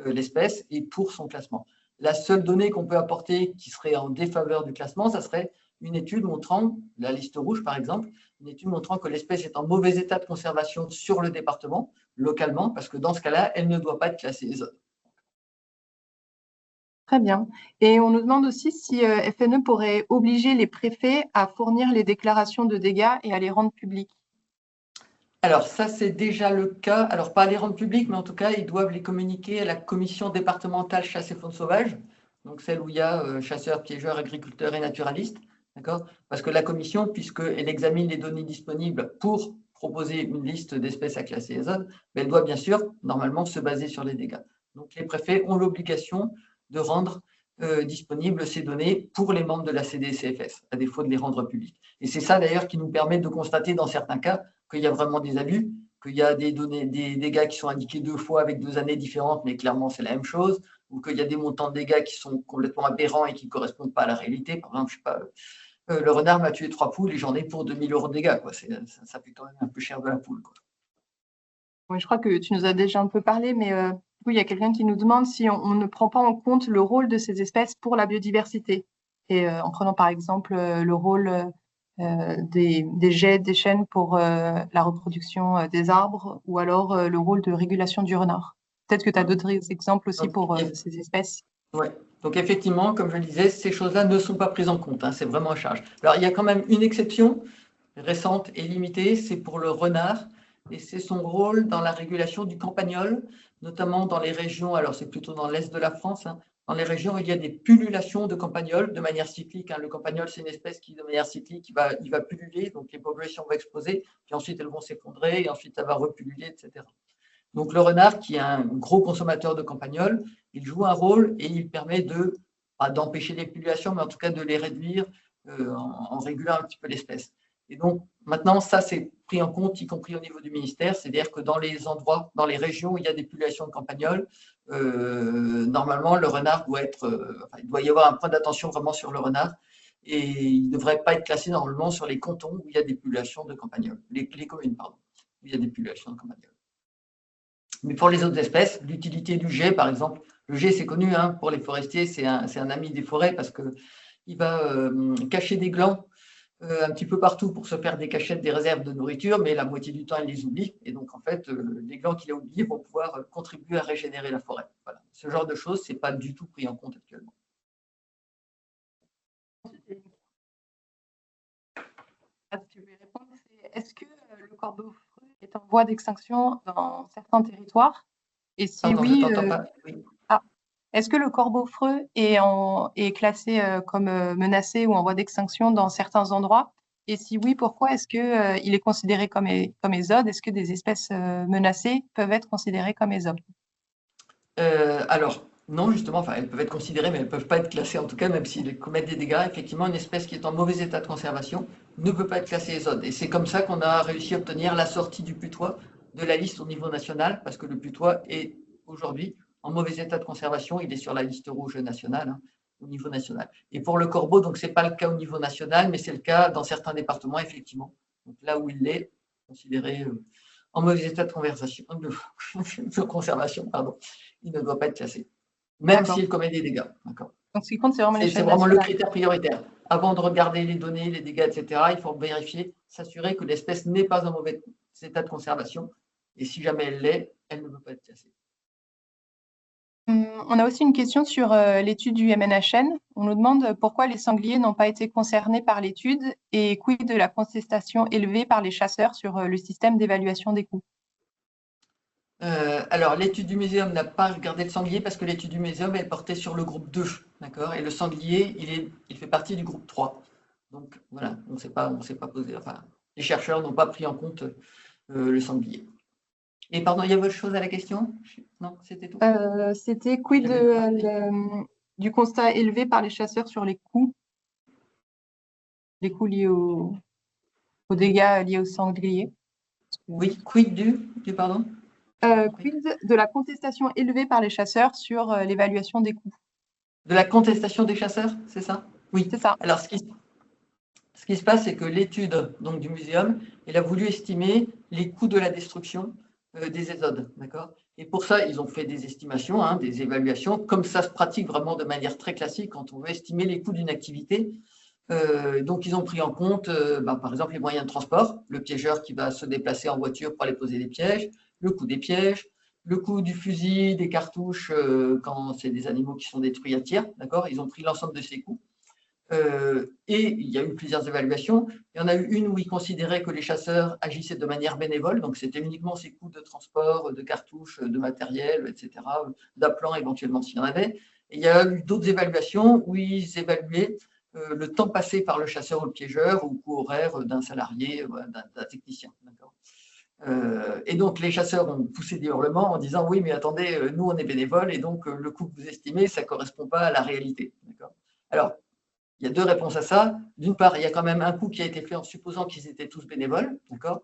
l'espèce et pour son classement. La seule donnée qu'on peut apporter qui serait en défaveur du classement, ça serait une étude montrant, la liste rouge par exemple, une étude montrant que l'espèce est en mauvais état de conservation sur le département, localement, parce que dans ce cas-là, elle ne doit pas être classée ESOD. Très bien. Et on nous demande aussi si FNE pourrait obliger les préfets à fournir les déclarations de dégâts et à les rendre publiques. Alors, ça, c'est déjà le cas. Alors, pas les rendre publics, mais en tout cas, ils doivent les communiquer à la commission départementale chasse et faune sauvage, donc celle où il y a chasseurs, piégeurs, agriculteurs et naturalistes. D'accord ? Parce que la commission, puisqu'elle examine les données disponibles pour proposer une liste d'espèces à classer ESOD, elle doit bien sûr, normalement, se baser sur les dégâts. Donc, les préfets ont l'obligation de rendre disponibles ces données pour les membres de la CDCFS, à défaut de les rendre publiques. Et c'est ça, d'ailleurs, qui nous permet de constater, dans certains cas, qu'il y a vraiment des abus, qu'il y a des données, des dégâts qui sont indiqués 2 fois avec 2 années différentes, mais clairement, c'est la même chose, ou qu'il y a des montants de dégâts qui sont complètement aberrants et qui ne correspondent pas à la réalité. Par exemple, je sais pas, le renard m'a tué 3 poules et j'en ai pour 2000 € de dégâts, quoi. Ça fait quand même un peu cher de la poule, quoi. Oui, je crois que tu nous as déjà un peu parlé, mais oui, il y a quelqu'un qui nous demande si on ne prend pas en compte le rôle de ces espèces pour la biodiversité. Et en prenant par exemple le rôle des geais, des chênes pour la reproduction des arbres, ou alors le rôle de régulation du renard. Peut-être que tu as d'autres exemples aussi Donc, pour ces espèces. ouais. Donc effectivement, comme je le disais, ces choses-là ne sont pas prises en compte, hein, c'est vraiment à charge. Alors il y a quand même une exception récente et limitée, c'est pour le renard, et c'est son rôle dans la régulation du campagnol, notamment dans les régions, alors c'est plutôt dans l'est de la France, hein, dans les régions où il y a des pullulations de campagnols de manière cyclique, hein. Le campagnol, c'est une espèce qui, de manière cyclique, il va pulluler, donc les populations vont exploser, puis ensuite elles vont s'effondrer, et ensuite ça va repulluler, etc. Donc le renard, qui est un gros consommateur de campagnols, il joue un rôle et il permet pas d'empêcher les pullulations, mais en tout cas de les réduire en régulant un petit peu l'espèce. Et donc maintenant, ça c'est pris en compte, y compris au niveau du ministère, c'est-à-dire que dans les endroits, dans les régions où il y a des pullulations de campagnols, normalement le renard il doit y avoir un point d'attention vraiment sur le renard, et il ne devrait pas être classé normalement sur les cantons où il y a des pullulations de campagnols, les communes, pardon, où il y a des pullulations de campagnols. Mais pour les autres espèces, l'utilité du jet, par exemple, le jet, c'est connu, hein, pour les forestiers, c'est un ami des forêts parce qu'il va cacher des glands un petit peu partout pour se faire des cachettes, des réserves de nourriture, mais la moitié du temps, il les oublie. Et donc, en fait, les glands qu'il a oubliés vont pouvoir contribuer à régénérer la forêt. Voilà. Ce genre de choses, ce n'est pas du tout pris en compte actuellement. Est-ce que le corbeau-freux est en voie d'extinction dans certains territoires? Et si Pardon, je oui, ne t'entends pas. Oui. est-ce que le corbeau-freux est classé comme menacé ou en voie d'extinction dans certains endroits? Et si oui, pourquoi est-ce que il est considéré comme ésode? Est-ce que des espèces menacées peuvent être considérées comme ésodes? Alors, non, justement, enfin, elles peuvent être considérées, mais elles ne peuvent pas être classées, en tout cas, même s'ils commettent des dégâts. Effectivement, une espèce qui est en mauvais état de conservation ne peut pas être classée ésode. Et c'est comme ça qu'on a réussi à obtenir la sortie du putois de la liste au niveau national, parce que le putois est aujourd'hui en mauvais état de conservation. Il est sur la liste rouge nationale, hein, au niveau national. Et pour le corbeau, donc, ce n'est pas le cas au niveau national, mais c'est le cas dans certains départements, effectivement. Donc là où il est considéré en mauvais état de conservation, pardon, il ne doit pas être classé, même s'il commet des dégâts. Donc, ce qui compte, c'est vraiment l'échelle C'est vraiment nationale. le critère prioritaire. Avant de regarder les données, les dégâts, etc., il faut vérifier, s'assurer que l'espèce n'est pas en mauvais état de conservation. Et si jamais elle l'est, elle ne peut pas être classée. On a aussi une question sur l'étude du MNHN. On nous demande pourquoi les sangliers n'ont pas été concernés par l'étude et quid de la contestation élevée par les chasseurs sur le système d'évaluation des coûts. Alors, l'étude du muséum n'a pas regardé le sanglier parce que l'étude du muséum, elle portait sur le groupe 2, d'accord? Et le sanglier, il fait partie du groupe 3. Donc, voilà, on ne s'est pas posé, enfin, les chercheurs n'ont pas pris en compte le sanglier. Et pardon, il y avait autre chose à la question? Non, c'était tout? C'était quid du constat élevé par les chasseurs sur les coûts liés aux dégâts liés au sanglier. Oui, quid du pardon? Quid de la contestation élevée par les chasseurs sur l'évaluation des coûts. De la contestation des chasseurs, c'est ça? Oui. C'est ça. Alors, ce qui se passe, c'est que l'étude donc, du muséum, elle a voulu estimer les coûts de la destruction des ésodes, d'accord? Et pour ça, ils ont fait des estimations, hein, des évaluations, comme ça se pratique vraiment de manière très classique quand on veut estimer les coûts d'une activité. Donc, ils ont pris en compte, par exemple, les moyens de transport, le piégeur qui va se déplacer en voiture pour aller poser des pièges, le coût des pièges, le coût du fusil, des cartouches quand c'est des animaux qui sont détruits à tir, d'accord? Ils ont pris l'ensemble de ces coûts. Et il y a eu plusieurs évaluations. Il y en a eu une où ils considéraient que les chasseurs agissaient de manière bénévole, donc c'était uniquement ces coûts de transport, de cartouches, de matériel, etc., d'aplants éventuellement s'il y en avait. Et il y a eu d'autres évaluations où ils évaluaient le temps passé par le chasseur ou le piégeur au coût horaire d'un salarié, d'un technicien. Et donc les chasseurs ont poussé des hurlements en disant oui mais attendez, nous on est bénévoles et donc le coût que vous estimez ça ne correspond pas à la réalité. Alors il y a deux réponses à ça. D'une part, il y a quand même un coût qui a été fait en supposant qu'ils étaient tous bénévoles, d'accord?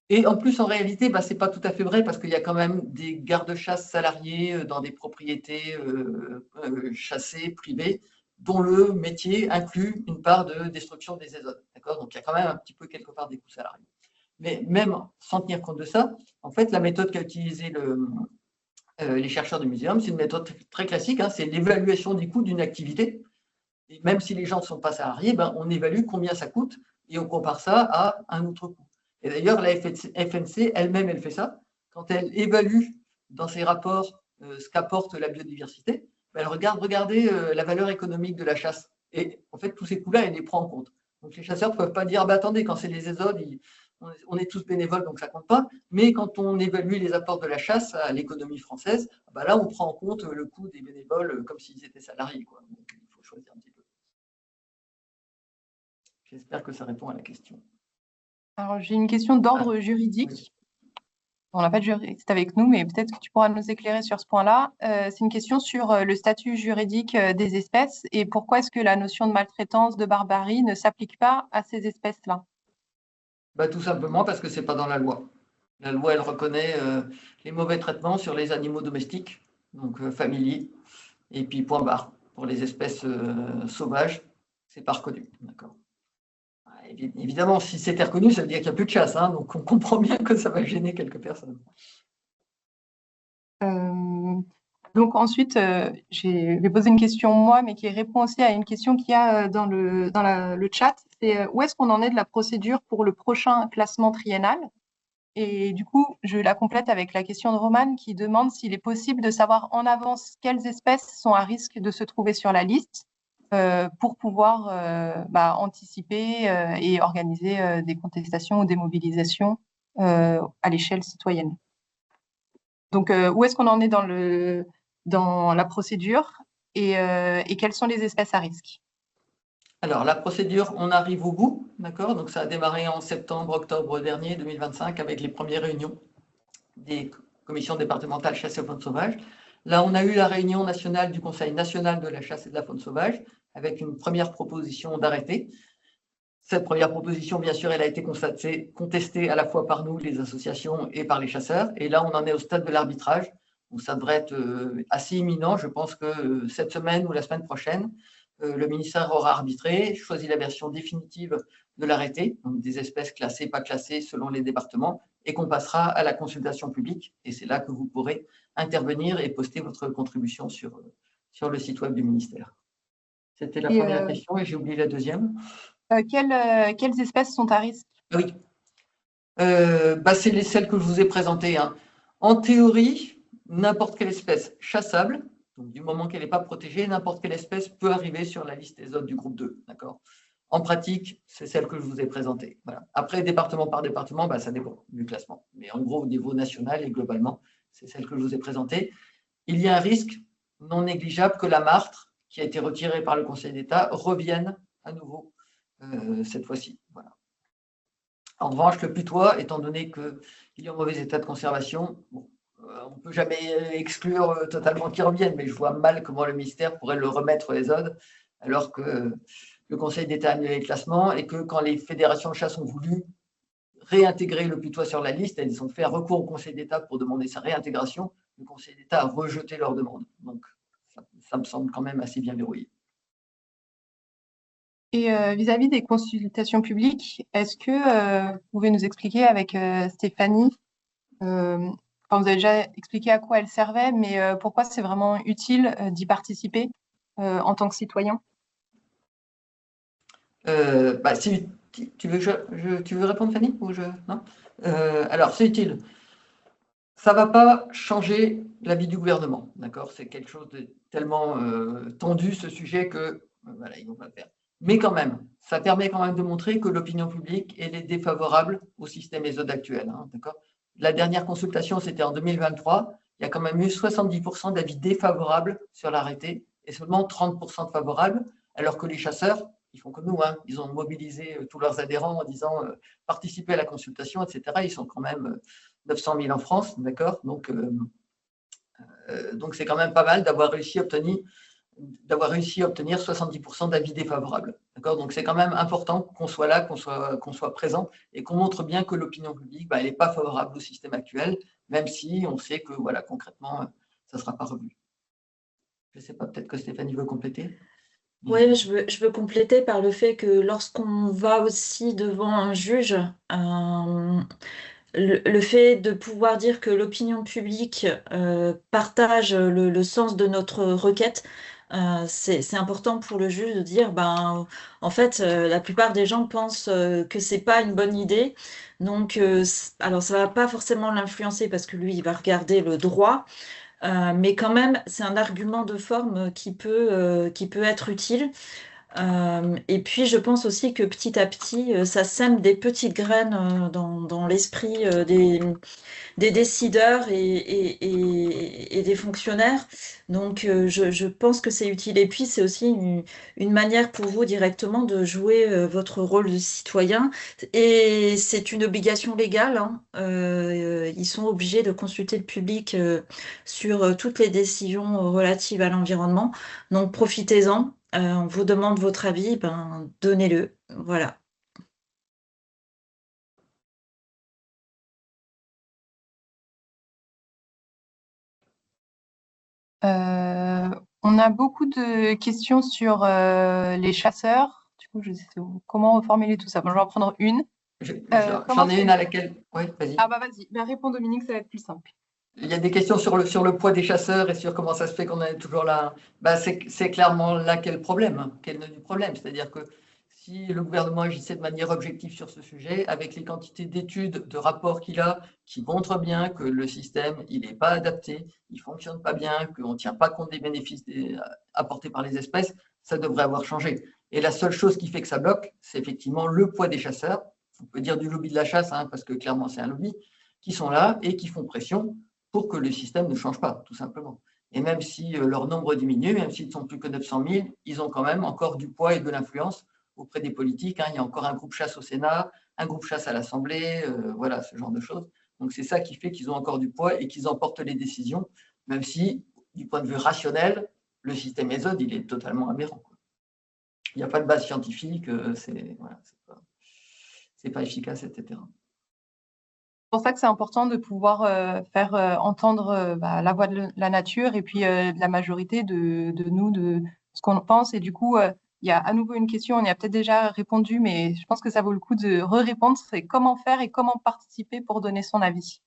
Et en plus, en réalité, ce n'est pas tout à fait vrai parce qu'il y a quand même des gardes-chasse salariés dans des propriétés chassées, privées, dont le métier inclut une part de destruction des azotes. D'accord ? Donc, il y a quand même un petit peu quelque part des coûts salariés. Mais même sans tenir compte de ça, en fait, la méthode qu'a utilisée les chercheurs du muséum, c'est une méthode très classique, hein, c'est l'évaluation des coûts d'une activité. Et même si les gens ne sont pas salariés, ben, on évalue combien ça coûte et on compare ça à un autre coût. Et d'ailleurs, la FNC elle-même, elle fait ça. Quand elle évalue dans ses rapports ce qu'apporte la biodiversité, ben, elle regardez la valeur économique de la chasse. Et en fait, tous ces coûts-là, elle les prend en compte. Donc les chasseurs ne peuvent pas dire, bah, attendez, quand c'est les ésodes, on est tous bénévoles, donc ça ne compte pas. Mais quand on évalue les apports de la chasse à l'économie française, bah là, on prend en compte le coût des bénévoles comme s'ils étaient salariés, quoi. Donc, il faut choisir un petit peu. J'espère que ça répond à la question. Alors, j'ai une question d'ordre juridique. Oui. On n'a pas de juriste avec nous, mais peut-être que tu pourras nous éclairer sur ce point-là. C'est une question sur le statut juridique des espèces et pourquoi est-ce que la notion de maltraitance, de barbarie ne s'applique pas à ces espèces-là? Bah, tout simplement parce que ce n'est pas dans la loi. La loi, elle reconnaît les mauvais traitements sur les animaux domestiques, donc familiers, et puis point barre. Pour les espèces sauvages, c'est pas reconnu. D'accord. Évidemment, si c'était reconnu, ça veut dire qu'il n'y a plus de chasse, hein, donc on comprend bien que ça va gêner quelques personnes. Donc ensuite, je vais poser une question moi, mais qui répond aussi à une question qu'il y a dans le chat. C'est où est-ce qu'on en est de la procédure pour le prochain classement triennal? Et du coup, je la complète avec la question de Romane qui demande s'il est possible de savoir en avance quelles espèces sont à risque de se trouver sur la liste pour pouvoir anticiper et organiser des contestations ou des mobilisations à l'échelle citoyenne. Donc, où est-ce qu'on en est dans la procédure et quelles sont les espèces à risque? Alors, la procédure, on arrive au bout, d'accord? Donc, ça a démarré en septembre, octobre dernier, 2025, avec les premières réunions des commissions départementales chasse et faune sauvage. Là, on a eu la réunion nationale du Conseil national de la chasse et de la faune sauvage, avec une première proposition d'arrêté. Cette première proposition, bien sûr, elle a été contestée à la fois par nous, les associations, et par les chasseurs. Et là, on en est au stade de l'arbitrage. Donc, ça devrait être assez imminent. Je pense que cette semaine ou la semaine prochaine, le ministère aura arbitré, choisi la version définitive de l'arrêté, donc des espèces classées, pas classées selon les départements, et qu'on passera à la consultation publique. Et c'est là que vous pourrez intervenir et poster votre contribution sur le site web du ministère. C'était la première question et j'ai oublié la deuxième. Quelles espèces sont à risque? Oui. C'est celles que je vous ai présentées, hein. En théorie, n'importe quelle espèce chassable, donc du moment qu'elle n'est pas protégée, n'importe quelle espèce peut arriver sur la liste des autres du groupe 2. D'accord. En pratique, c'est celle que je vous ai présentée. Voilà. Après, département par département, ça dépend du classement. Mais en gros, au niveau national et globalement, c'est celle que je vous ai présentée. Il y a un risque non négligeable que la martre, qui a été retirée par le Conseil d'État, revienne à nouveau cette fois-ci. Voilà. En revanche, le putois, étant donné qu'il est en mauvais état de conservation, on ne peut jamais exclure totalement qu'il revienne, mais je vois mal comment le ministère pourrait le remettre les odes, alors que le Conseil d'État a annulé les classements et que quand les fédérations de chasse ont voulu réintégrer le putois sur la liste, elles ont fait un recours au Conseil d'État pour demander sa réintégration. Le Conseil d'État a rejeté leur demande. Donc, ça me semble quand même assez bien verrouillé. Et vis-à-vis des consultations publiques, est-ce que vous pouvez nous expliquer avec Stéphanie, vous avez déjà expliqué à quoi elles servaient, mais pourquoi c'est vraiment utile d'y participer en tant que citoyen? Si tu veux répondre, Fanny, ou non? Alors, c'est utile. Ça ne va pas changer la vie du gouvernement, d'accord? C'est quelque chose de tellement tendu, ce sujet, que voilà, ils vont pas le faire. Mais quand même, ça permet quand même de montrer que l'opinion publique elle est défavorable au système ESOD actuel, hein, d'accord? La dernière consultation, c'était en 2023. Il y a quand même eu 70% d'avis défavorables sur l'arrêté et seulement 30% de favorables, alors que les chasseurs, ils font comme nous, hein, ils ont mobilisé tous leurs adhérents en disant participez à la consultation, etc. Ils sont quand même 900 000 en France, d'accord? Donc, c'est quand même pas mal d'avoir réussi à obtenir 70% d'avis défavorables. D'accord. Donc c'est quand même important qu'on soit là, qu'on soit présent et qu'on montre bien que l'opinion publique elle n'est pas favorable au système actuel, même si on sait que voilà, concrètement, ça ne sera pas revu. Je ne sais pas, peut-être que Stéphanie veut compléter. Oui, je veux compléter par le fait que lorsqu'on va aussi devant un juge, le fait de pouvoir dire que l'opinion publique partage le sens de notre requête, c'est important pour le juge de dire, ben, en fait, la plupart des gens pensent que c'est pas une bonne idée. Donc, alors ça va pas forcément l'influencer parce que lui, il va regarder le droit. Mais quand même, c'est un argument de forme qui peut être utile. Et puis, je pense aussi que petit à petit, ça sème des petites graines dans l'esprit des décideurs et des fonctionnaires. Donc, je pense que c'est utile. Et puis, c'est aussi une manière pour vous directement de jouer votre rôle de citoyen. Et c'est une obligation légale, hein. Ils sont obligés de consulter le public sur toutes les décisions relatives à l'environnement. Donc, profitez-en. On vous demande votre avis, ben, donnez-le. Voilà. On a beaucoup de questions sur les chasseurs. Du coup, je sais comment formuler tout ça. Bon, je vais en prendre une. J'en ai une à laquelle. Oui, vas-y. Ah bah vas-y, bah, réponds Dominique, ça va être plus simple. Il y a des questions sur le poids des chasseurs et sur comment ça se fait qu'on est toujours là. Bah, c'est clairement là qu'est le problème, qu'est le nœud du problème. C'est-à-dire que si le gouvernement agissait de manière objective sur ce sujet, avec les quantités d'études, de rapports qu'il a, qui montrent bien que le système, il n'est pas adapté, il ne fonctionne pas bien, qu'on ne tient pas compte des bénéfices apportés par les espèces, ça devrait avoir changé. Et la seule chose qui fait que ça bloque, c'est effectivement le poids des chasseurs. On peut dire du lobby de la chasse, hein, parce que clairement c'est un lobby, qui sont là et qui font pression pour que le système ne change pas, tout simplement. Et même si leur nombre diminue, même s'ils ne sont plus que 900 000, ils ont quand même encore du poids et de l'influence auprès des politiques. Il y a encore un groupe chasse au Sénat, un groupe chasse à l'Assemblée, voilà, ce genre de choses. Donc c'est ça qui fait qu'ils ont encore du poids et qu'ils emportent les décisions, même si, du point de vue rationnel, le système ESOD, il est totalement aberrant. Il n'y a pas de base scientifique, voilà, c'est pas efficace, etc. C'est pour ça que c'est important de pouvoir faire entendre bah, la voix de la nature et puis de la majorité de nous, de ce qu'on pense. Et du coup, il y a à nouveau une question, on y a peut-être déjà répondu, mais je pense que ça vaut le coup de re-répondre, c'est comment faire et comment participer pour donner son avis.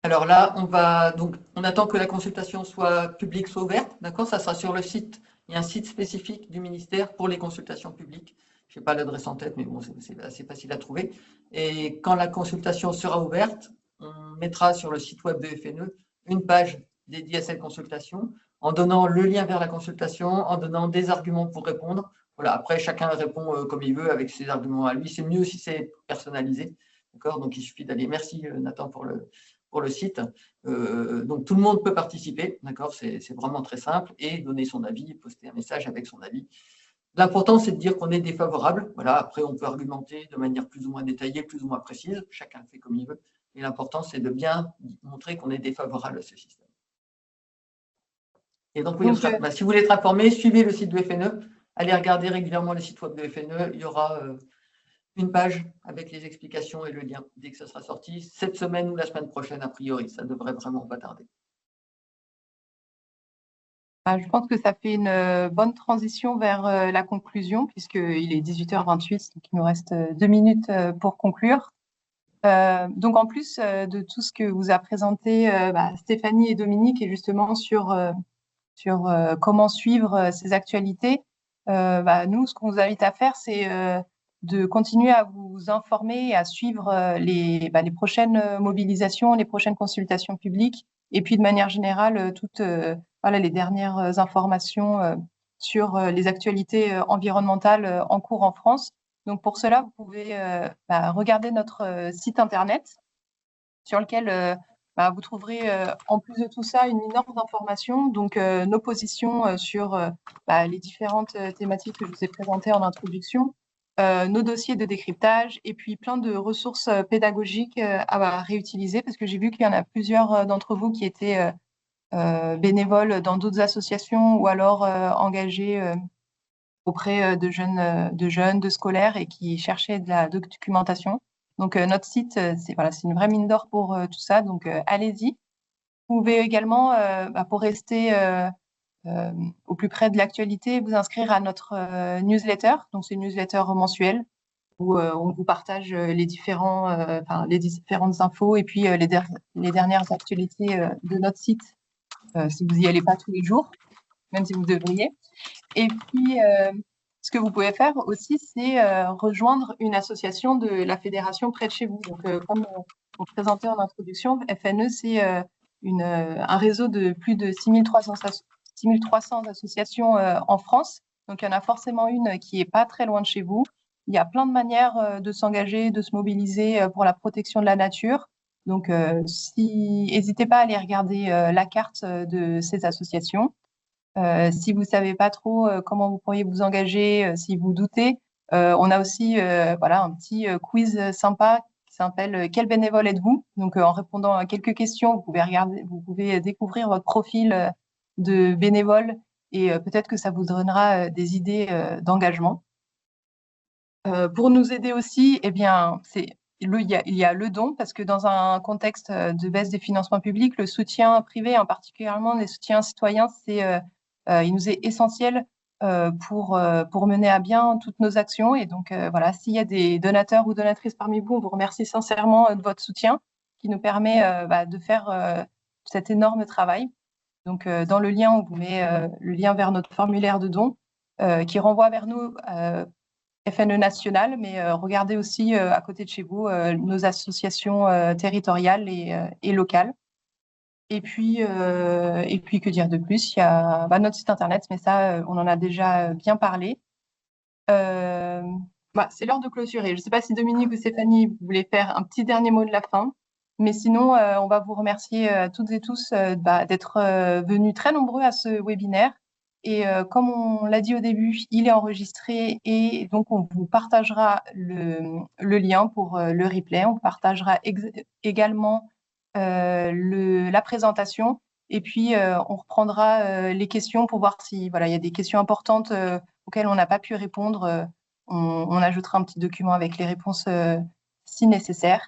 Alors là, on attend que la consultation soit publique, soit ouverte, d'accord? Ça sera sur le site. Il y a un site spécifique du ministère pour les consultations publiques. Je n'ai pas l'adresse en tête, mais bon, c'est assez facile à trouver. Et quand la consultation sera ouverte, on mettra sur le site web de FNE une page dédiée à cette consultation, en donnant le lien vers la consultation, en donnant des arguments pour répondre. Voilà, après, chacun répond comme il veut avec ses arguments à lui. C'est mieux si c'est personnalisé. D'accord? Donc, il suffit d'aller. Merci, Nathan, pour le site. Donc, tout le monde peut participer, d'accord? C'est vraiment très simple, et donner son avis, poster un message avec son avis. L'important, c'est de dire qu'on est défavorable. Voilà, après, on peut argumenter de manière plus ou moins détaillée, plus ou moins précise. Chacun le fait comme il veut. Et l'important, c'est de bien montrer qu'on est défavorable à ce système. Et donc, oui, si vous voulez être informé, suivez le site de FNE. Allez regarder régulièrement le site web de FNE. Il y aura une page avec les explications et le lien dès que ça sera sorti, cette semaine ou la semaine prochaine, a priori. Ça devrait vraiment pas tarder. Je pense que ça fait une bonne transition vers la conclusion, puisqu'il est 18h28, donc il nous reste 2 minutes pour conclure. Donc, en plus de tout ce que vous a présenté Stéphanie et Dominique, et justement sur comment suivre ces actualités, nous, ce qu'on vous invite à faire, c'est de continuer à vous informer et à suivre les prochaines mobilisations, les prochaines consultations publiques, et puis de manière générale, toutes les dernières informations sur les actualités environnementales en cours en France. Donc pour cela, vous pouvez regarder notre site internet sur lequel vous trouverez en plus de tout ça une énorme d'informations, donc nos positions sur les différentes thématiques que je vous ai présentées en introduction, nos dossiers de décryptage et puis plein de ressources pédagogiques à réutiliser parce que j'ai vu qu'il y en a plusieurs d'entre vous qui étaient bénévoles dans d'autres associations ou alors engagés auprès de jeunes, de scolaires et qui cherchaient de la documentation. Donc, notre site, c'est une vraie mine d'or pour tout ça. Donc, allez-y. Vous pouvez également, pour rester au plus près de l'actualité, vous inscrire à notre newsletter. Donc, c'est une newsletter mensuelle où on vous partage les différentes infos et puis les dernières actualités de notre site, si vous n'y allez pas tous les jours, même si vous devriez. Et puis, ce que vous pouvez faire aussi, c'est rejoindre une association de la fédération près de chez vous. Donc, comme on présentait en introduction, FNE, c'est un réseau de plus de 6300 associations en France. Donc, il y en a forcément une qui n'est pas très loin de chez vous. Il y a plein de manières de s'engager, de se mobiliser pour la protection de la nature. Donc, n'hésitez pas à aller regarder la carte de ces associations. Si vous ne savez pas trop comment vous pourriez vous engager, si vous doutez, on a aussi un petit quiz sympa qui s'appelle Quel bénévole êtes-vous? Donc, en répondant à quelques questions, vous pouvez découvrir votre profil de bénévole et peut-être que ça vous donnera des idées d'engagement. Pour nous aider aussi, eh bien, il y a le don, parce que dans un contexte de baisse des financements publics, le soutien privé, en particulièrement les soutiens citoyens, il nous est essentiel pour mener à bien toutes nos actions. Et donc, voilà, s'il y a des donateurs ou donatrices parmi vous, on vous remercie sincèrement de votre soutien qui nous permet de faire cet énorme travail. Donc, dans le lien, on vous met le lien vers notre formulaire de don qui renvoie vers nous FNE national, mais regardez aussi à côté de chez vous nos associations territoriales et locales. Et puis, que dire de plus? Il y a notre site internet, mais ça, on en a déjà bien parlé. C'est l'heure de clôturer. Je ne sais pas si Dominique ou Stéphanie, vous voulez faire un petit dernier mot de la fin. Mais sinon, on va vous remercier toutes et tous d'être venus très nombreux à ce webinaire. Et comme on l'a dit au début, il est enregistré et donc on vous partagera le lien pour le replay. On partagera également la présentation et puis on reprendra les questions pour voir si il y a des questions importantes auxquelles on n'a pas pu répondre. On ajoutera un petit document avec les réponses si nécessaire.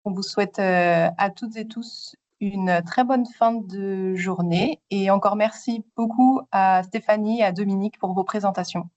On vous souhaite à toutes et tous une très bonne fin de journée et encore merci beaucoup à Stéphanie et à Dominique pour vos présentations.